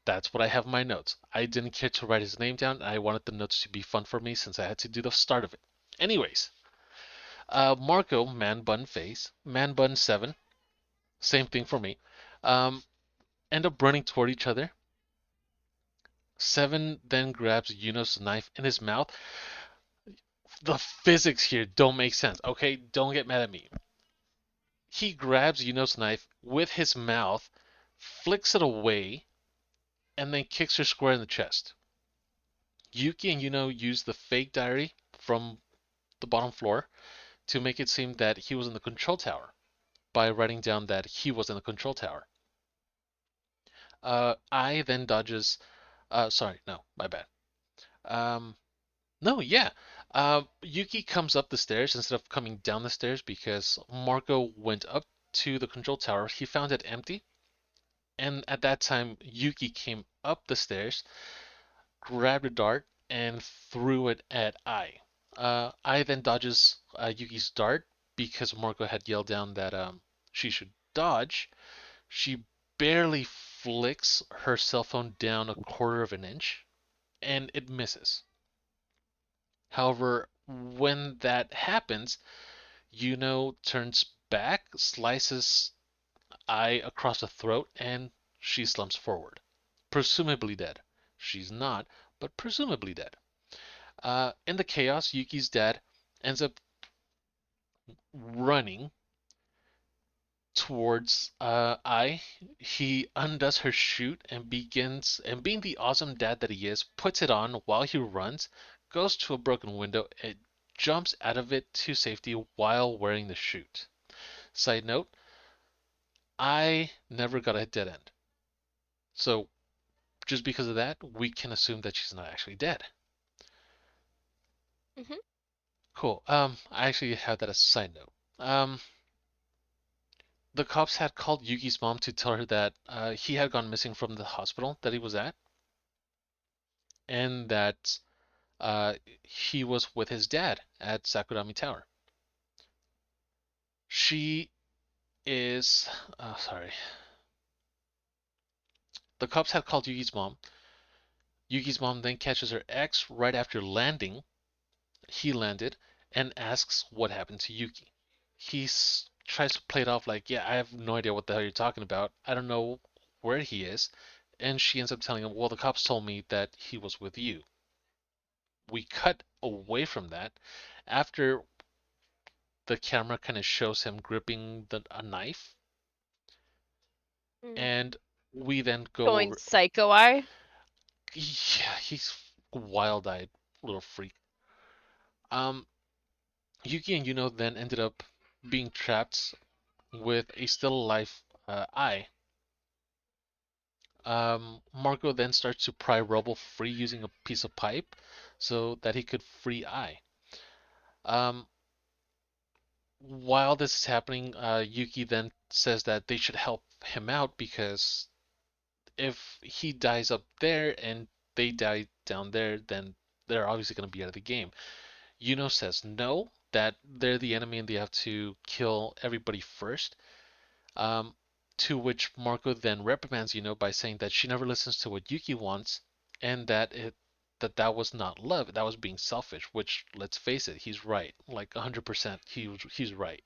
That's what I have in my notes. I didn't care to write his name down. I wanted the notes to be fun for me since I had to do the start of it. Anyways, Marco, Man Bun 7, same thing for me, um, end up running toward each other. Seven then grabs Yuno's knife in his mouth. The physics here don't make sense, okay? Don't get mad at me. He grabs Yuno's knife with his mouth, flicks it away, and then kicks her square in the chest. Yuki and Yuno use the fake diary from the bottom floor to make it seem that he was in the control tower by writing down that he was in the control tower. I then dodges. Sorry, no, my bad. Um, no, yeah. Yuki comes up the stairs instead of coming down the stairs because Marco went up to the control tower. He found it empty, and at that time, Yuki came up the stairs, grabbed a dart, and threw it at I then dodges Yuki's dart because Marco had yelled down that she should dodge. She barely flicks her cell phone down a quarter of an inch, and it misses. However, when that happens, Yuno turns back, slices Ai across the throat, and she slumps forward, presumably dead. She's not, but presumably dead. In the chaos, Yuki's dad ends up running towards Ai. He undoes her chute and and being the awesome dad that he is, puts it on while he runs, goes to a broken window, and jumps out of it to safety while wearing the chute. Side note, I never got a dead end. So just because of that, we can assume that she's not actually dead. Hmm. Cool. I actually have that as a side note. The cops had called Yuki's mom to tell her that he had gone missing from the hospital that he was at, and that he was with his dad at Sakurami Tower. She is, sorry. The cops had called Yuki's mom. Yuki's mom then catches her ex right after landing. He landed and asks what happened to Yuki. He tries to play it off like, yeah, I have no idea what the hell you're talking about. I don't know where he is. And she ends up telling him, well, the cops told me that he was with you. We cut away from that after the camera kind of shows him gripping a knife, Mm. and we then go Going over. psycho eye. Yeah, he's wild-eyed little freak. Um, Yuki and Yuno then ended up being trapped with a still alive Eye. Marco then starts to pry Rubble free using a piece of pipe so that he could free Eye. Um, while this is happening, Yuki then says that they should help him out because if he dies up there and they die down there, then they're obviously going to be out of the game. Yuno says no, that they're the enemy and they have to kill everybody first. Um, to which Marco then reprimands Yuno by saying that she never listens to what Yuki wants and that was not love, that was being selfish, which let's face it, he's right. Like 100% he's right.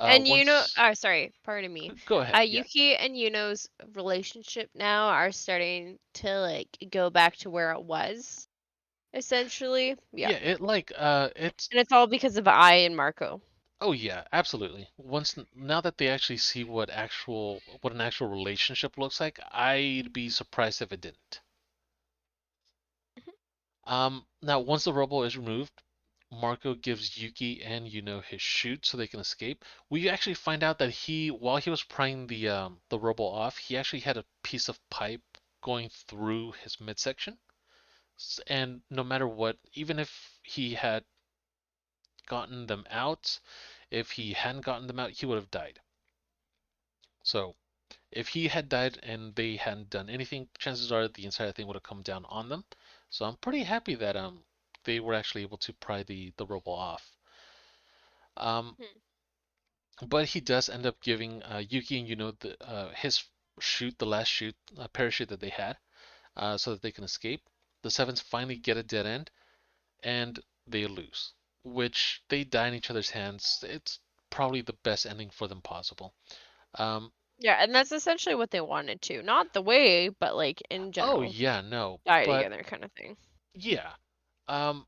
And Once sorry, pardon me. Go ahead. Yeah. Yuki and Yuno's relationship now are starting to like go back to where it was, essentially. Yeah. Yeah, it's And it's all because of I and Marco. oh yeah, absolutely. Once now that they actually see what an actual relationship looks like, I'd be surprised if it didn't. Now once the rubble is removed, Marco gives Yuki and his chute so they can escape. We actually find out that while he was prying the rubble off, he actually had a piece of pipe going through his midsection. And no matter what, even if he had gotten them out, if he hadn't gotten them out, he would have died. So if he had died and they hadn't done anything, chances are the entire thing would have come down on them. So I'm pretty happy that they were actually able to pry the robot off. Um, Hmm. but he does end up giving Yuki and his chute, the last chute, parachute that they had, so that they can escape. The Sevens finally get a dead end, and they lose, which they die in each other's hands. It's probably the best ending for them possible. Um, Yeah, and that's essentially what they wanted to. Not the way, but like in oh general. yeah, no, Die but together kind of thing. yeah. Um,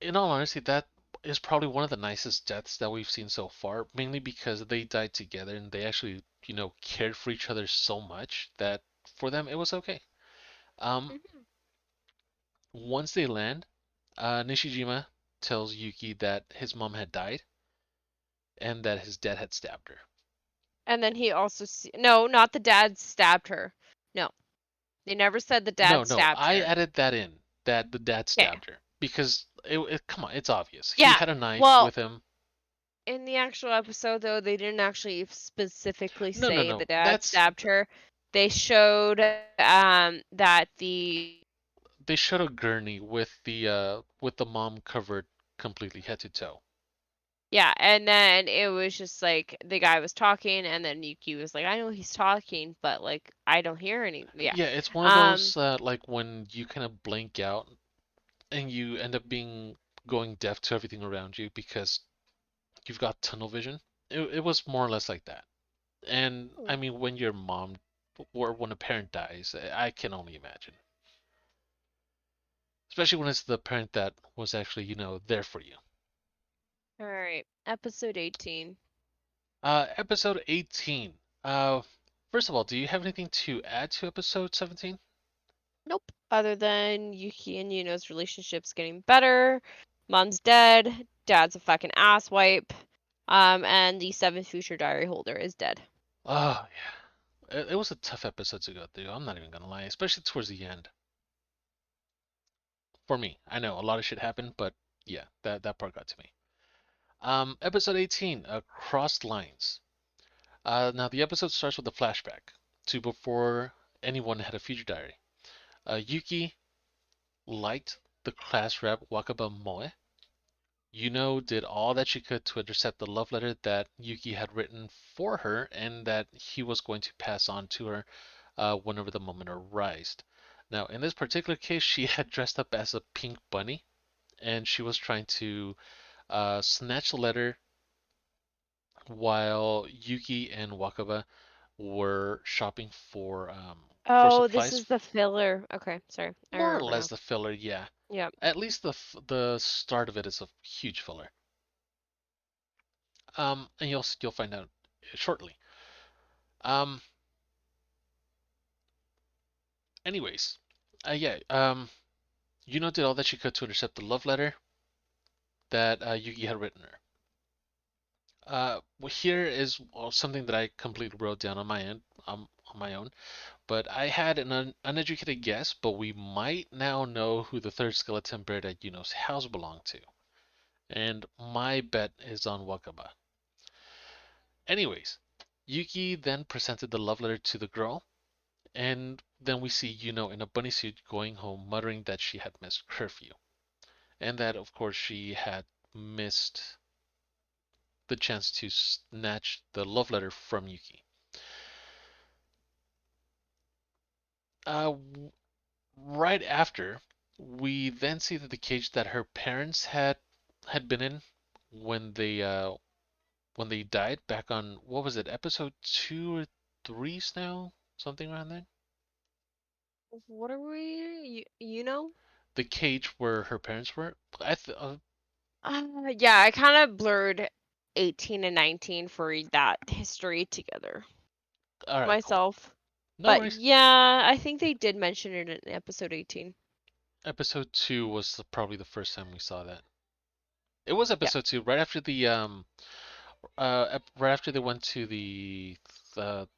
in all honesty, that is probably one of the nicest deaths that we've seen so far, mainly because they died together and they actually, cared for each other so much that for them it was okay. Um, Hmm. once they land, Nishijima tells Yuki that his mom had died and that his dad had stabbed her. And then he also no, not the dad stabbed her. No, they never said the No, dad no, stabbed I her. added that in that the dad Okay. stabbed her because come on, it's obvious. He Yeah. had a knife Well, with him. in the actual episode, though, they didn't actually specifically No, no, say no. the dad That's stabbed her. They showed that the they showed a gurney with the mom covered completely head to toe. yeah, and then it was just like the guy was talking, and then Yuki was like, "I know he's talking, but like I don't hear any." Yeah. Yeah, it's one of Um. those like when you kind of blink out and you end up being going deaf to everything around you because you've got tunnel vision. It was more or less like that. And I mean, when your mom or when a parent dies, I can only imagine. Especially when it's the parent that was actually, there for you. All right. Episode 18. Episode 18. First of all, do you have anything to add to episode 17? Nope. Other than Yuki and Yuno's relationship's getting better. Mom's dead. Dad's a fucking asswipe. And the seventh future diary holder is dead. Oh, yeah. It was a tough episode to go through. I'm not even gonna lie, especially towards the end. For me, I know a lot of shit happened, but yeah, that part got to me. Episode 18, Crossed Lines. Now the episode starts with a flashback to before anyone had a future diary. Yuki liked the class rep Wakaba Moe. Yuno did all that she could to intercept the love letter that Yuki had written for her and that he was going to pass on to her whenever the moment arose. Now, in this particular case, she had dressed up as a pink bunny and she was trying to snatch the letter while Yuki and Wakaba were shopping for Oh, this supplies. is the filler. Okay, sorry. I More or remember less now. the filler, yeah. Yep. At least the start of it is a huge filler. And you'll find out shortly. Um, anyways, yeah. Yuno did all that she could to intercept the love letter that Yuki had written her. Well, here is something that I completely wrote down on my end, on my own. But I had an uneducated guess, but we might now know who the third skeleton buried at Yuno's house belonged to. And my bet is on Wakaba. Anyways, Yuki then presented the love letter to the girl, and then we see Yuno in a bunny suit going home, muttering that she had missed curfew, and that, of course, she had missed the chance to snatch the love letter from Yuki. Uh, right after, we then see that the cage that her parents had been in when they died back on what was it, episode 2 or 3 now, something around there. What are we? You know? The cage where her parents were. Yeah, I kind of blurred 18 and 19 for that history together All right, cool. myself. No But worries. yeah, I think they did mention it in episode 18. Episode 2 was probably the first time we saw that. It was Yeah. episode 2, right after right after they went to the the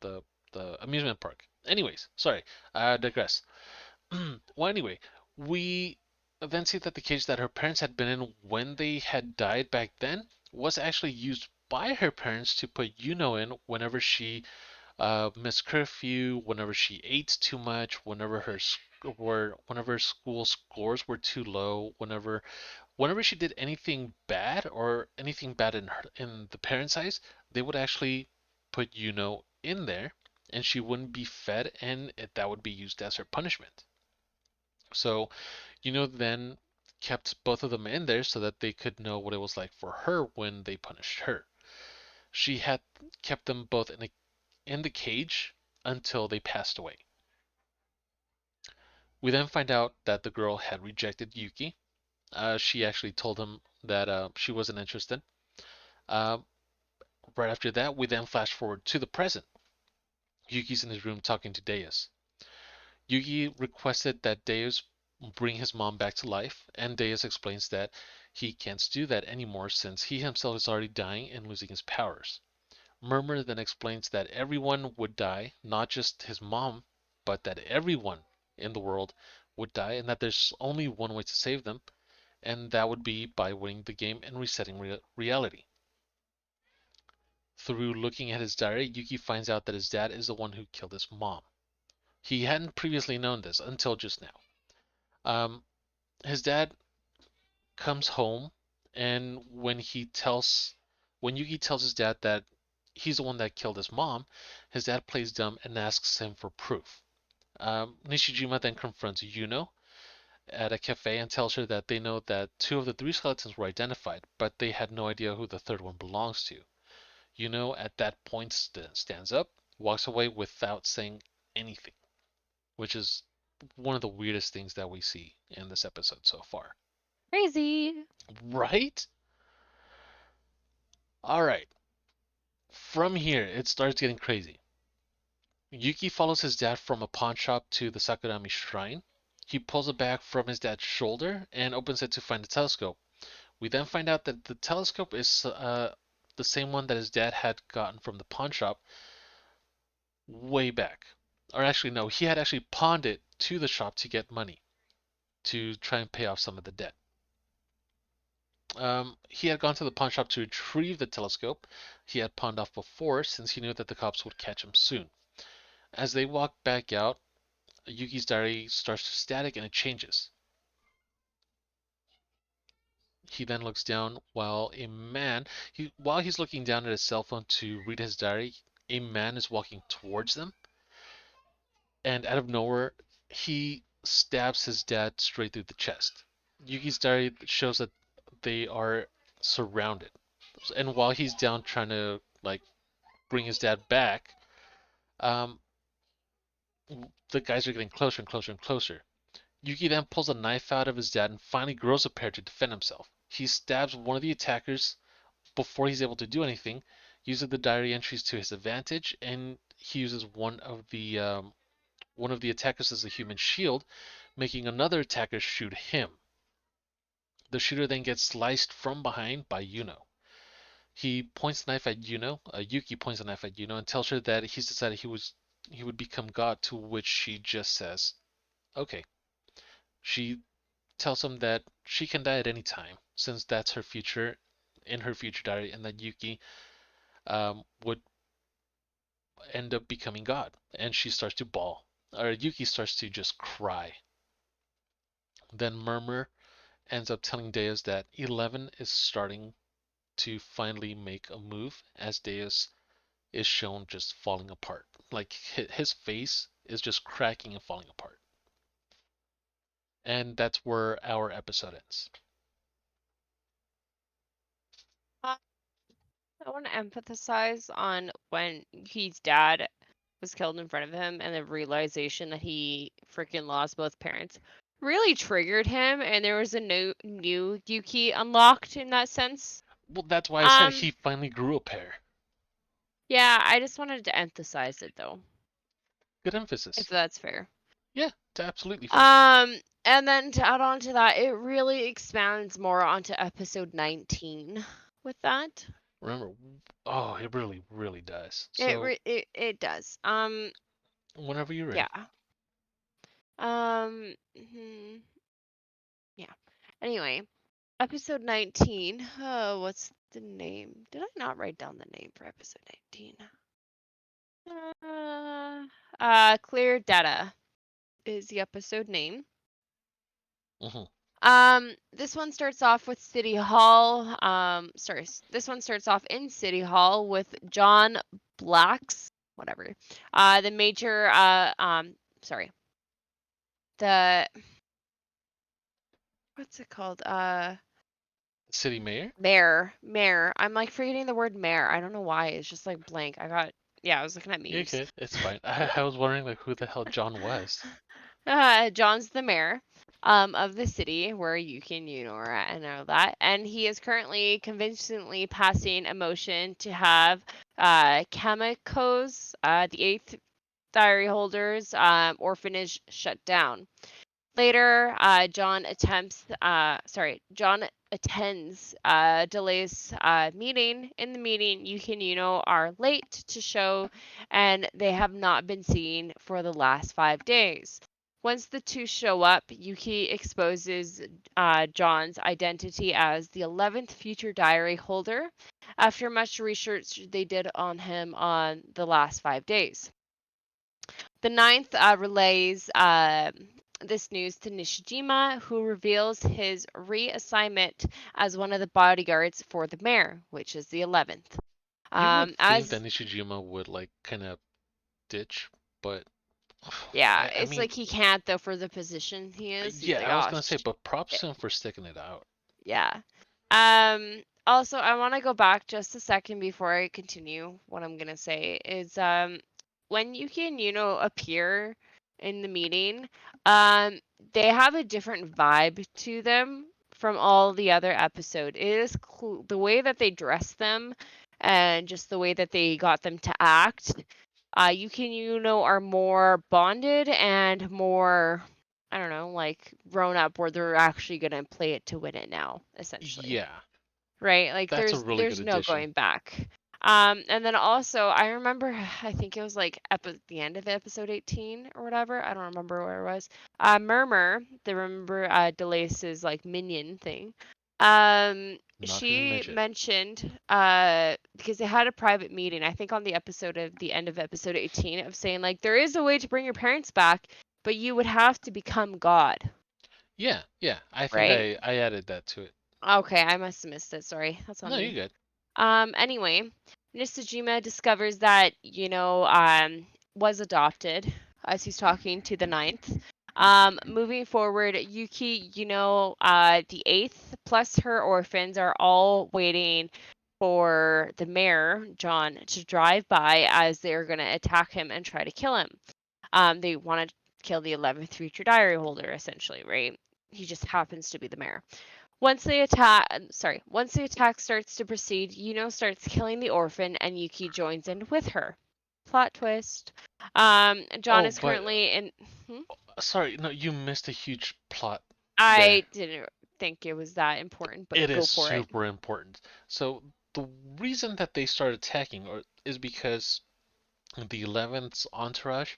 the amusement park. Anyways, sorry, I digress. Well, anyway, we then see that the cage that her parents had been in when they had died back then was actually used by her parents to put Yuno in whenever she missed curfew, whenever she ate too much, whenever school scores were too low, whenever she did anything bad or anything bad in the parents' eyes, they would actually put Yuno in there, and she wouldn't be fed, and that would be used as her punishment. So then kept both of them in there so that they could know what it was like for her when they punished her. She had kept them both in the cage until they passed away. We then find out that the girl had rejected Yuki. She actually told him that she wasn't interested. Uh, right after that, we then flash forward to the present. Yuki's in his room talking to Deus. Yuki requested that Deus bring his mom back to life, and Deus explains that he can't do that anymore since he himself is already dying and losing his powers. Murmur then explains that everyone would die, not just his mom, but that everyone in the world would die, and that there's only one way to save them, and that would be by winning the game and resetting reality. Through looking at his diary, Yuki finds out that his dad is the one who killed his mom. He hadn't previously known this until just now. Um, his dad comes home, and when Yuki tells his dad that he's the one that killed his mom, his dad plays dumb and asks him for proof. Nishijima then confronts Yuno at a cafe and tells her that they know that two of the three skeletons were identified, but they had no idea who the third one belongs to. Yuno at that point stands up, walks away without saying anything, which is one of the weirdest things that we see in this episode so far. Crazy. Right? Alright, from here it starts getting crazy. Yuki follows his dad from a pawn shop to the Sakurami shrine. He pulls a bag from his dad's shoulder and opens it to find a telescope. We then find out that the telescope is the same one that his dad had gotten from the pawn shop way back. Or actually, no, he had actually pawned it to the shop to get money to try and pay off some of the debt. He had gone to the pawn shop to retrieve the telescope he had pawned off before, since he knew that the cops would catch him soon. As they walk back out, Yuki's diary starts to static and it changes. He then looks down while he's looking down at his cell phone to read his diary, a man is walking towards them, and out of nowhere, he stabs his dad straight through the chest. Yuki's diary shows that they are surrounded, and while he's down trying to bring his dad back, um, the guys are getting closer and closer and closer. Yuki then pulls a knife out of his dad and finally grows a pair to defend himself. He stabs one of the attackers before he's able to do anything, uses the diary entries to his advantage, and he uses one of the attackers as a human shield, making another attacker shoot him. The shooter then gets sliced from behind by Yuno. He points the knife at Yuno. Yuki points the knife at Yuno and tells her that he's decided he would become God. To which she just says, "Okay." She tells him that she can die at any time, since that's her future in her future diary, and that Yuki would end up becoming God. And she starts to bawl, or Yuki starts to just cry. Then Murmur ends up telling Deus that 11 is starting to finally make a move, as Deus is shown just falling apart. Like his face is just cracking and falling apart. And that's where our episode ends. Uh, I want to empathize on when his dad was killed in front of him and the realization that he freaking lost both parents really triggered him, and there was a new Yuki unlocked in that sense. Well, that's why I said Um, he finally grew a pair. yeah, I just wanted to emphasize it though, Good if emphasis. that's fair. Yeah, it's absolutely fair. Um, and then to add on to that, it really expands more onto episode 19 with that. Remember, oh, it really, really does. It So, it does. whenever you're ready. Yeah. Yeah. Anyway, episode 19. Oh, what's the name? Did I not write down the name for episode 19? Clear Data is the episode name. Hmm. This one starts off with City Hall. This one starts off in City Hall with John Black's whatever. The major sorry. The what's it called? City mayor? Mayor. I'm like forgetting the word mayor. I don't know why. It's just like blank. I was looking at You're memes. good. It's fine. I was wondering like who the hell John was. John's the mayor of the city where you are at and all that. And he is currently convincingly passing a motion to have Kamiko's, the eighth diary holders orphanage shut down. Later, John attends Delay's meeting. In the meeting, Yuki and Yuno are late to show, and they have not been seen for the last 5 days. Once the two show up, Yuki exposes John's identity as the 11th future diary holder after much research they did on him on the last 5 days. The ninth relays this news to Nishijima, who reveals his reassignment as one of the bodyguards for the mayor, which is the 11th. You would think that As Nishijima would like kind of ditch, but Yeah, I it's mean, like he can't though for the position he is. He's yeah, like, I was oh, gonna say, but props to him for sticking it out. yeah. Also, I want to go back just a second before I continue. What I'm gonna say is, when Yuki and Yuno appear in the meeting, um, they have a different vibe to them from all the other episode. It is the way that they dress them, and just the way that they got them to act. Yuki and Yuno are more bonded and more, I don't know, like grown up, where they're actually gonna play it to win it now, essentially, Yeah, right? Like that's a really good there's no addition. going back. And then also I remember I think it was like the end of episode 18 or whatever. I don't remember where it was. Murmur, the remember Delace's like minion thing. Knocking She midget. mentioned because they had a private meeting, I think on the end of episode 18, of saying like there is a way to bring your parents back, but you would have to become God, Yeah, yeah. I think right? I added that to it. Okay, I must have missed it. Sorry, that's on No, you're me. good. Anyway, Nisajima discovers that, was adopted as he's talking to the ninth. Moving forward, Yuki, the eighth plus her orphans are all waiting for the mayor, John, to drive by as they're going to attack him and try to kill him. They want to kill the 11th future diary holder, essentially, right? He just happens to be the mayor. Once the attack starts to proceed, Yuno starts killing the orphan and Yuki joins in with her. Plot twist. John Oh, is but currently in. Hmm? sorry, no, you missed a huge plot there. I didn't think it was that important, but It is go for it. super important. So the reason that they start attacking is because the 11th's entourage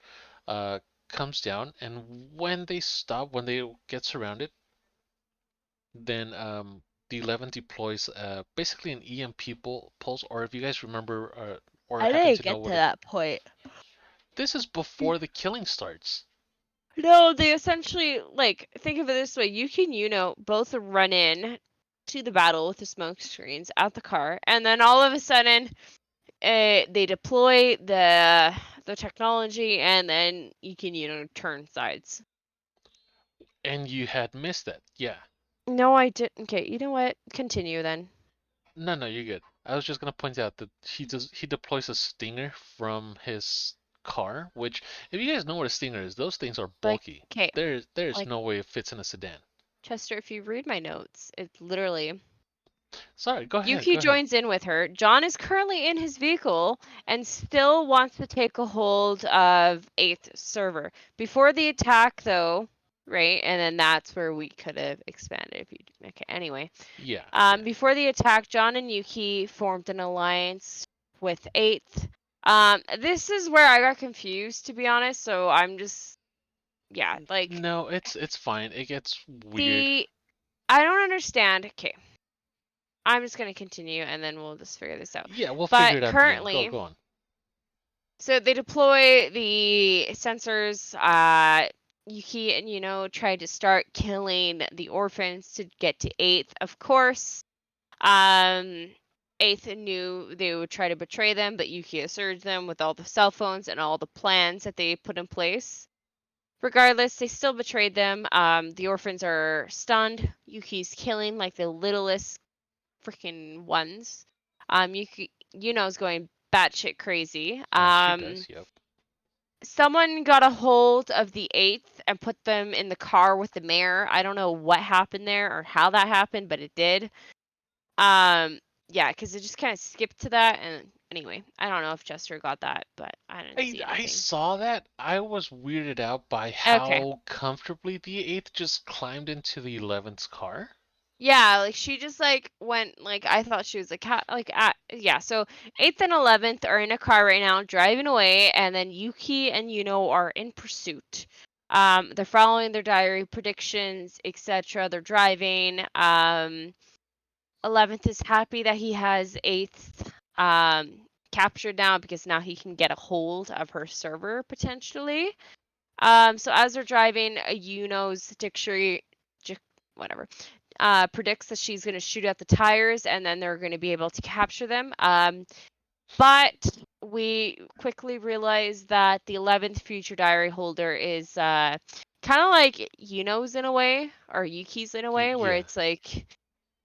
uh, comes down, and when they stop, when they get surrounded, then the 11th deploys basically an EMP pulse, or if you guys remember or I happen didn't to know get to what it. that point. This is before the killing starts. No, they essentially like think of it this way: Yuki and both run in to the battle with the smoke screens at the car, and then all of a sudden they deploy the technology, and then you can turn sides. And you had missed that. Yeah. No, I didn't. Okay, you know what? Continue then. No, no, you're good. I was just gonna point out that he deploys a Stinger from his car, which if you guys know what a Stinger is, those things are Like, bulky. okay, There's like no way it fits in a sedan. Chester, if you read my notes, it literally Sorry, go ahead, Yuki go ahead. joins in with her. John is currently in his vehicle and still wants to take a hold of 8th server. Before the attack, though, right? And then that's where we could have expanded if you. Okay, anyway. Yeah, yeah. Before the attack, John and Yuki formed an alliance with 8th. This is where I got confused, to be honest. So I'm just, yeah, like No, it's fine. It gets weird. the I don't understand. Okay, I'm just gonna continue and then we'll just figure this out. Yeah, we'll figure But it out at the end. Go, currently, go on. so they deploy the sensors. Yuki and tried to start killing the orphans to get to Eighth, of course. Um, Eighth knew they would try to betray them, but Yuki assured them with all the cell phones and all the plans that they put in place. Regardless, they still betrayed them. The orphans are stunned. Yuki's killing like the littlest freaking ones. Yuki, is going batshit crazy. As she does, yep. Someone got a hold of the eighth and put them in the car with the mayor. I don't know what happened there or how that happened, but it did. Um, yeah, because it just kind of skipped to that. And anyway, I don't know if Chester got that, but I didn't I see I anything. saw that. I was weirded out by Okay. how comfortably the eighth just climbed into the 11th's car. Yeah, like she just like went like I thought she was a cat like yeah, so 8th and 11th are in a car right now driving away and then Yuki and are in pursuit. They're following their diary predictions, etc. They're driving. 11th is happy that he has 8th captured now because now he can get a hold of her server potentially. So as they're driving, Yuno's dictionary whatever predicts that she's going to shoot at the tires and then they're going to be able to capture them. But we quickly realize that the 11th future diary holder is kind of like Yuno's in a way, or Yuki's in a way, where Yeah. it's like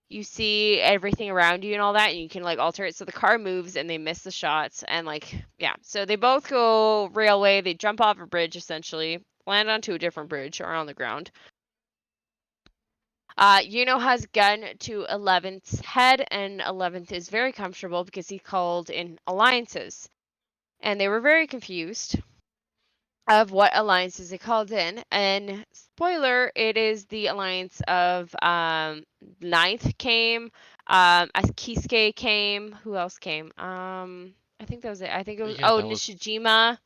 you see everything around you and all that, and you can like alter it so the car moves and they miss the shots. And like, yeah, so they both go railway, they jump off a bridge essentially, land onto a different bridge or on the ground. Has gun to 11th's head, and 11th is very comfortable because he called in alliances. And they were very confused of what alliances they called in. And spoiler, it is the alliance of Ninth came, Kisuke came. Who else came? I think that was it. I think it was Yeah, that was. Nishijima,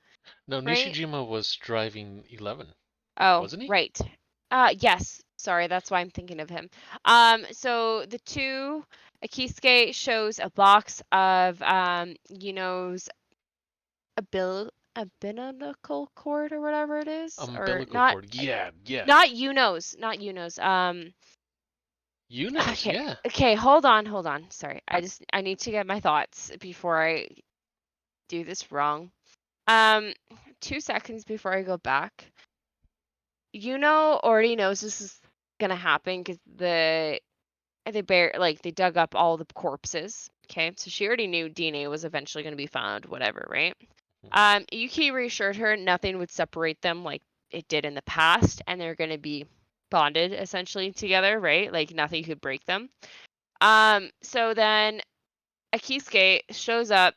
No, right? Nishijima was driving 11, Oh, wasn't he? right. Yes. Sorry, that's why I'm thinking of him. So the two Akisuke shows a box of umbilical cord or whatever it is, or Umbilical cord. Yeah, yeah. not Uno's. Yuno's, Okay, yeah. okay, hold on. Sorry, I need to get my thoughts before I do this wrong. Um, 2 seconds before I go back. Already knows this is gonna happen because they dug up all the corpses. Okay, so she already knew DNA was eventually gonna be found, whatever, right? Yuki reassured her nothing would separate them like it did in the past, and they're gonna be bonded essentially together, right? Like nothing could break them. So then Akisuke shows up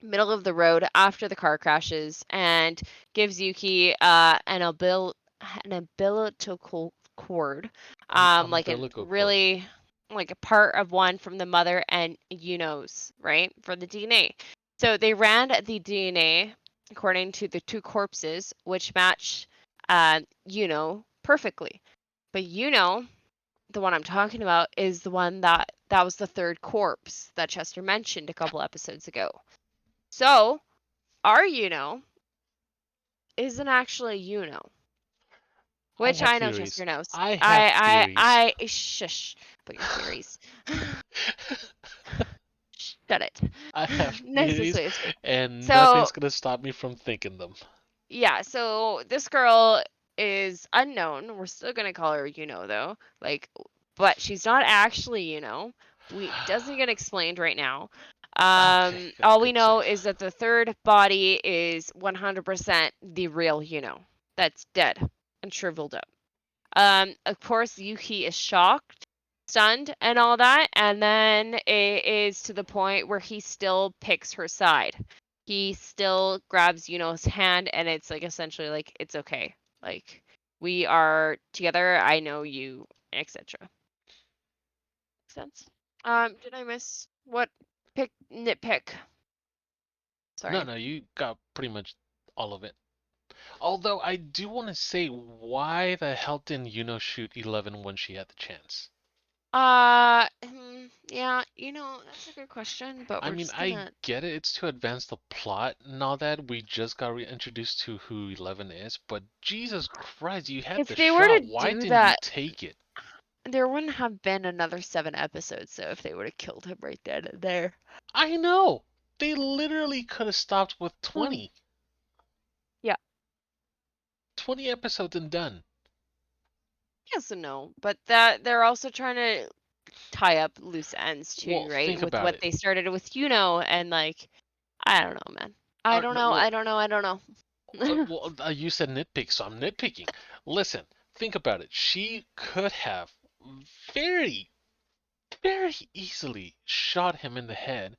middle of the road after the car crashes and gives Yuki an umbilical cord, like a Umbilical cord. really like a part of one from the mother and Yuno's, right, for the DNA. So they ran the DNA according to the two corpses, which match perfectly. But the one I'm talking about, is the one that was the third corpse that Chester mentioned a couple episodes ago. So our isn't actually I which have I know theories. Chester knows. I have theories. Shush, but your theories. Shut it. I have Nicest theories, way to say. and So nothing's gonna stop me from thinking them. yeah, so this girl is unknown. We're still gonna call her though. Like, but she's not actually We doesn't get explained right now. Okay, good, All we good, know safe. is that the third body is 100% the real that's dead and shriveled up. Of course, Yuki is shocked, stunned, and all that, and then it is to the point where he still picks her side. He still grabs Yuno's hand, and it's like essentially like it's okay. Like we are together. I know you, etc. Sense? Did I miss what nitpick? No, Sorry. no, you got pretty much all of it. Although I do want to say, why the hell didn't Yuno shoot 11 when she had the chance? Yeah, that's a good question, but I we're mean, just I gonna. get it. It's to advance the plot and all that. We just got reintroduced to who Eleven is, but Jesus Christ, you had If the they were shot. to Why do didn't you that, take it? there wouldn't have been another 7 episodes, so if they would have killed him right then and there. I know. They literally could have stopped with Hmm. 20. Yeah. 20 episodes and done. Yes and no, but that they're also trying to tie up loose ends too, Well, right? think With about what it. they started with, and like, I don't know, man. I don't No, know. well, I don't know. I don't know. you said nitpick, so I'm nitpicking. Listen, think about it. She could have very, very easily shot him in the head,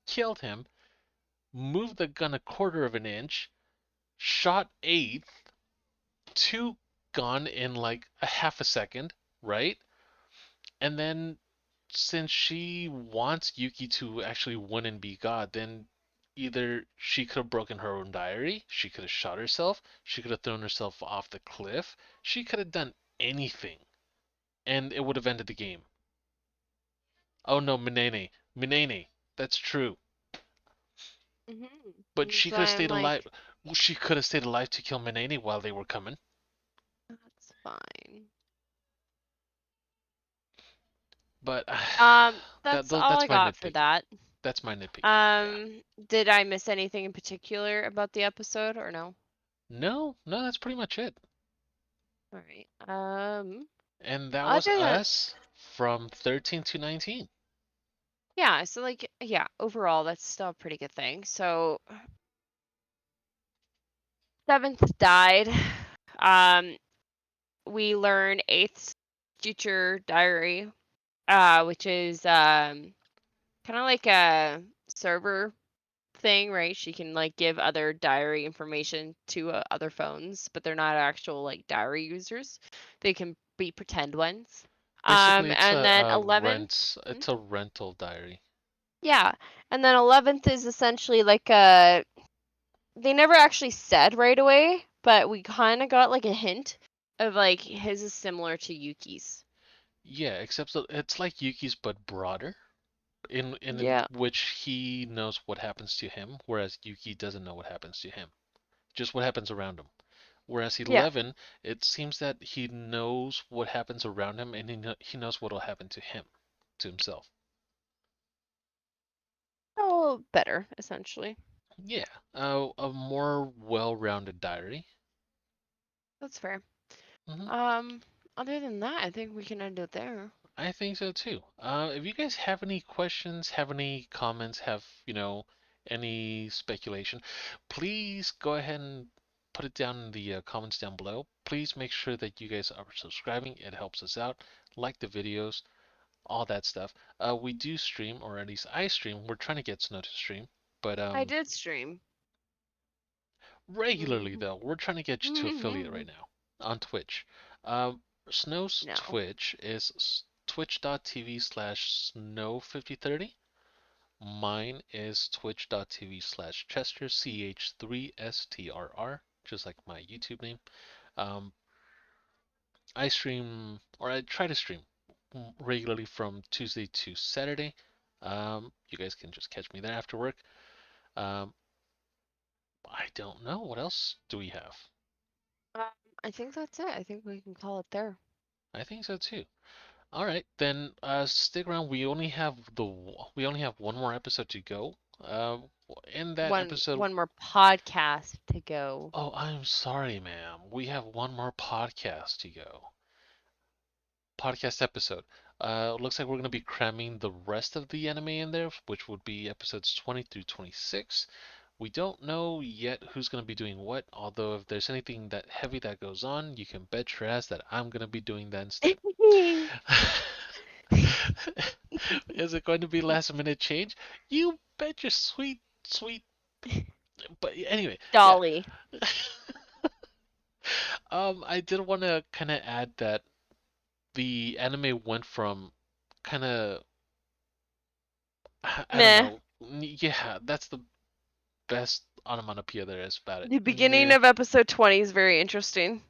killed him, moved the gun a quarter of an inch, shot eighth, two gone in like a half a second, right? And then since she wants Yuki to actually win and be God, then either she could have broken her own diary, she could have shot herself, she could have thrown herself off the cliff, she could have done anything, and it would have ended the game. Oh no, Minene, Minene, that's true. But she That's could have why I'm stayed alive. like, She could have stayed alive to kill Minene while they were coming. that's fine. But That's all I that's my got for nitpicking. that. That's my nitpicking. Yeah. Did I miss anything in particular about the episode or no? No, no, that's pretty much it. All right. And that was Other than us from 13 to 19. yeah, so like yeah, overall that's still a pretty good thing. So seventh died. Um, we learn eighth's future diary, which is kind of like a server thing, right? She can like give other diary information to other phones, but they're not actual like diary users. They can be pretend ones. Basically, it's And then a 11th, rent. It's a rental diary. yeah, and then 11th is essentially like a. They never actually said right away, but we kind of got like a hint of like his is similar to Yuki's. Yeah, except it's like Yuki's but broader, in Yeah, which he knows what happens to him, whereas Yuki doesn't know what happens to him, just what happens around him. Whereas yeah. 11, it seems that he knows what happens around him, and he knows what will happen to him, to himself. Oh, better essentially. Yeah, a more well-rounded diary. That's fair. Hmm. Um, Other than that, I think we can end it there. I think so too. If you guys have any questions, have any comments, have, any speculation, please go ahead and put it down in the comments down below. Please make sure that you guys are subscribing. It helps us out. Like the videos, all that stuff. We do stream, or at least I stream. We're trying to get Snow to stream, but I did stream. regularly though. We're trying to get you to affiliate right now on Twitch. Snow's No. Twitch is twitch.tv/snow5030. Mine is twitch.tv/Chester, CH3STRR, just like my YouTube name. Um, I stream, or I try to stream regularly from Tuesday to Saturday. You guys can just catch me there after work. Um, I don't know. What else do we have? Um, I think that's it. I think we can call it there. I think so too. All right, then stick around. We only have one more episode to go. In that episode, One more podcast to go. oh, I'm sorry, ma'am. We have one more podcast to go. Podcast episode. Looks like we're going to be cramming the rest of the anime in there, which would be episodes 20 through 26. We don't know yet who's going to be doing what, although if there's anything that heavy that goes on, you can bet your ass that I'm going to be doing that instead. Is it going to be last minute change? You bet your sweet, sweet. But anyway, yeah. Dolly. I did want to kind of add that the anime went from kind of, I don't Meh. know. Yeah, that's the best onomatopoeia there is about it. The beginning Meh. of episode 20 is very interesting.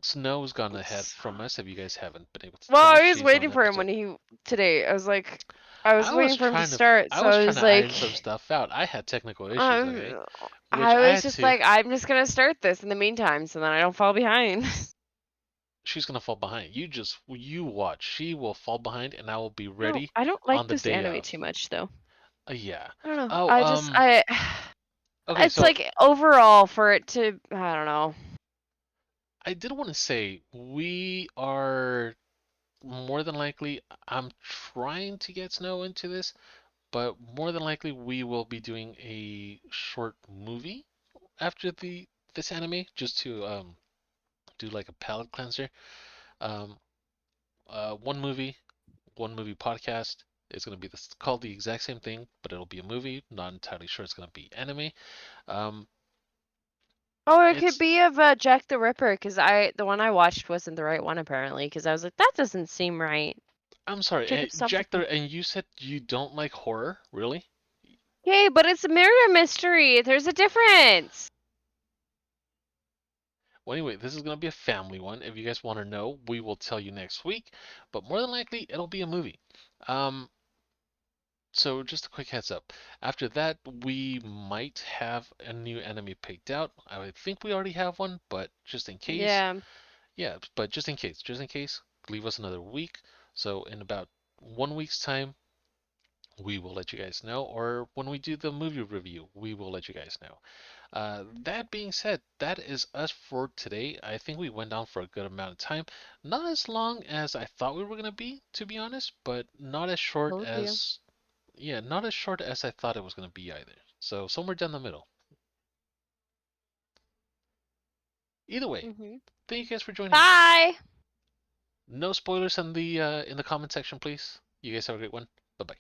Snow's gone ahead It's- from us if you guys haven't been able to Well, tell. I was She's on waiting for him episode. when he today. I was waiting for him to start, I so was I trying was to iron like, some stuff out. I had technical issues, okay? um, Which I I was had just to. like, I'm just gonna start this in the meantime, so then I don't fall behind. She's gonna fall behind. You watch. She will fall behind, and I will be No, ready I don't on like the this day anime of. too much, though. Yeah. I don't know. Oh, okay, It's so like overall for it to, I don't know. I did want to say we are more than likely. I'm trying to get Snow into this, but more than likely we will be doing a short movie after the this anime just to do like a palate cleanser. Um, one movie, one movie podcast. It's gonna be called the exact same thing, but it'll be a movie. Not entirely sure it's gonna be anime. Um, Oh, it could it's be of Jack the Ripper, because the one I watched wasn't the right one apparently, because I was like, that doesn't seem right. I'm sorry, Jacob Jack. something. And you said you don't like horror, really? Okay, but it's a murder mystery. There's a difference. Well, anyway, this is gonna be a family one. If you guys want to know, we will tell you next week. But more than likely, it'll be a movie. Um, So just a quick heads up. After that, we might have a new enemy picked out. I think we already have one, but just in case, Yeah. yeah, but just in case, leave us another week. So in about 1 week's time, we will let you guys know, or when we do the movie review, we will let you guys know. That being said, that is us for today. I think we went on for a good amount of time. Not as long as I thought we were gonna be, to be honest, but not as short Told you. as yeah, not as short as I thought it was going to be either. So somewhere down the middle. Either way, Hmm. thank you guys for joining me. Bye. No spoilers in the comment section, please. You guys have a great one. Bye bye.